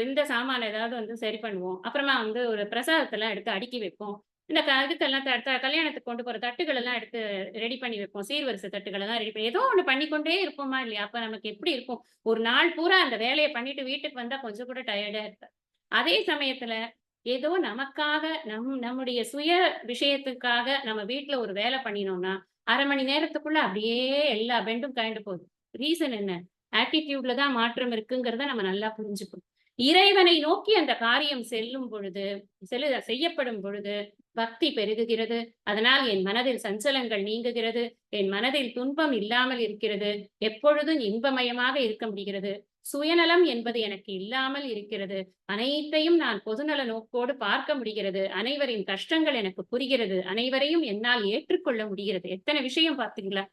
இந்த சாமான ஏதாவது சரி பண்ணுவோம். அப்புறமா ஒரு பிரசாதத்தெல்லாம் எடுத்து அடுக்கி வைப்போம். இந்த இதுக்கெல்லாம் கல்யாணத்துக்கு கொண்டு போற தட்டுகள் எல்லாம் எடுத்து ரெடி பண்ணி வைப்போம். சீர்வரிசை தட்டுகள் எல்லாம் ரெடி பண்ணி ஏதோ ஒண்ணு பண்ணிக்கொண்டே இருப்போமா இல்லையா? அப்ப நமக்கு எப்படி இருக்கும்? ஒரு நாள் பூரா அந்த வேலையை பண்ணிட்டு வீட்டுக்கு வந்தா கொஞ்சம் கூட டயர்டா இருக்க. அதே சமயத்துல ஏதோ நமக்காக நம்முடைய சுய விஷயத்துக்காக நம்ம வீட்டுல ஒரு வேலை பண்ணினோம்னா 1/2 மணி நேரத்துக்குள்ள அப்படியே எல்லா பெண்டும் கழண்டு போகுது. ரீசன் என்ன? ஆட்டிடியூட்ல தான் மாற்றம் இருக்குங்கிறத நம்ம நல்லா புரிஞ்சுக்கணும். இறைவனை நோக்கி அந்த காரியம் செய்யப்படும் பொழுது பக்தி பெருகுகிறது. அதனால் என் மனதில் சஞ்சலங்கள் நீங்குகிறது. என் மனதில் துன்பம் இல்லாமல் இருக்கிறது. எப்பொழுதும் இன்பமயமாக இருக்க முடிகிறது. சுயநலம் என்பது எனக்கு இல்லாமல் இருக்கிறது. அனைத்தையும் நான் பொதுநல நோக்கோடு பார்க்க முடிகிறது. அனைவரின் கஷ்டங்கள் எனக்கு புரிகிறது. அனைவரையும் என்னால் ஏற்றுக்கொள்ள முடிகிறது. எத்தனை விஷயம் பார்த்தீங்களா?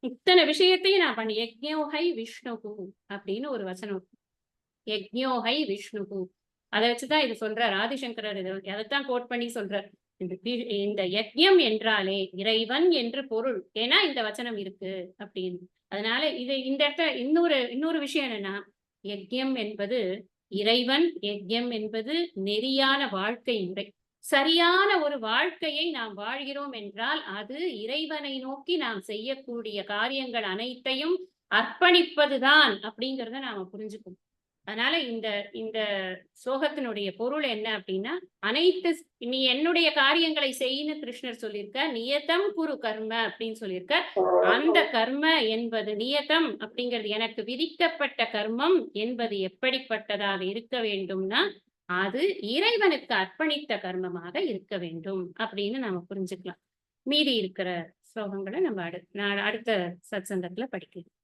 இத்தனை விஷயத்தையும் நான் பண்ணி யஜ்ஞோஹை விஷ்ணுகு அப்படின்னு ஒரு வசனம். யஜ்ஞோஹை விஷ்ணுகு, அதை வச்சுதான் இது சொல்றார் ஆதிசங்கரர். அதைத்தான் கோட் பண்ணி சொல்றார். இந்த யஜ்ஞம் என்றாலே இறைவன் என்று பொருள். ஏன்னா இந்த வச்சனம் இருக்கு அப்படின்னு. அதனால இந்த இடத்துல இன்னொரு விஷயம் என்னன்னா, யஜ்ஞம் என்பது இறைவன், யஜ்ஞம் என்பது நெறியான வாழ்க்கை முறை. சரியான ஒரு வாழ்க்கையை நாம் வாழ்கிறோம் என்றால் அது இறைவனை நோக்கி நாம் செய்யக்கூடிய காரியங்கள் அனைத்தையும் அர்ப்பணிப்பதுதான் அப்படிங்கிறத நாம புரிஞ்சுக்கணும். அதனால இந்த இந்த ஸ்லோகத்தினுடைய பொருள் என்ன அப்படின்னா, நீ என்னுடைய காரியங்களை செய்யின்னு கிருஷ்ணர் சொல்லியிருக்க. நியதம் குரு கர்ம அப்படின்னு சொல்லியிருக்க. அந்த கர்ம என்பது நியதம் அப்படிங்கிறது எனக்கு விதிக்கப்பட்ட கர்மம் என்பது எப்படிப்பட்டதாக இருக்க வேண்டும்னா, அது இறைவனுக்கு அர்ப்பணித்த கர்மமாக இருக்க வேண்டும் அப்படின்னு நாம புரிஞ்சுக்கலாம். மீதி இருக்கிற ஸ்லோகங்களை நம்ம அடுத்த சத்சங்கத்துல படிக்கலாம்.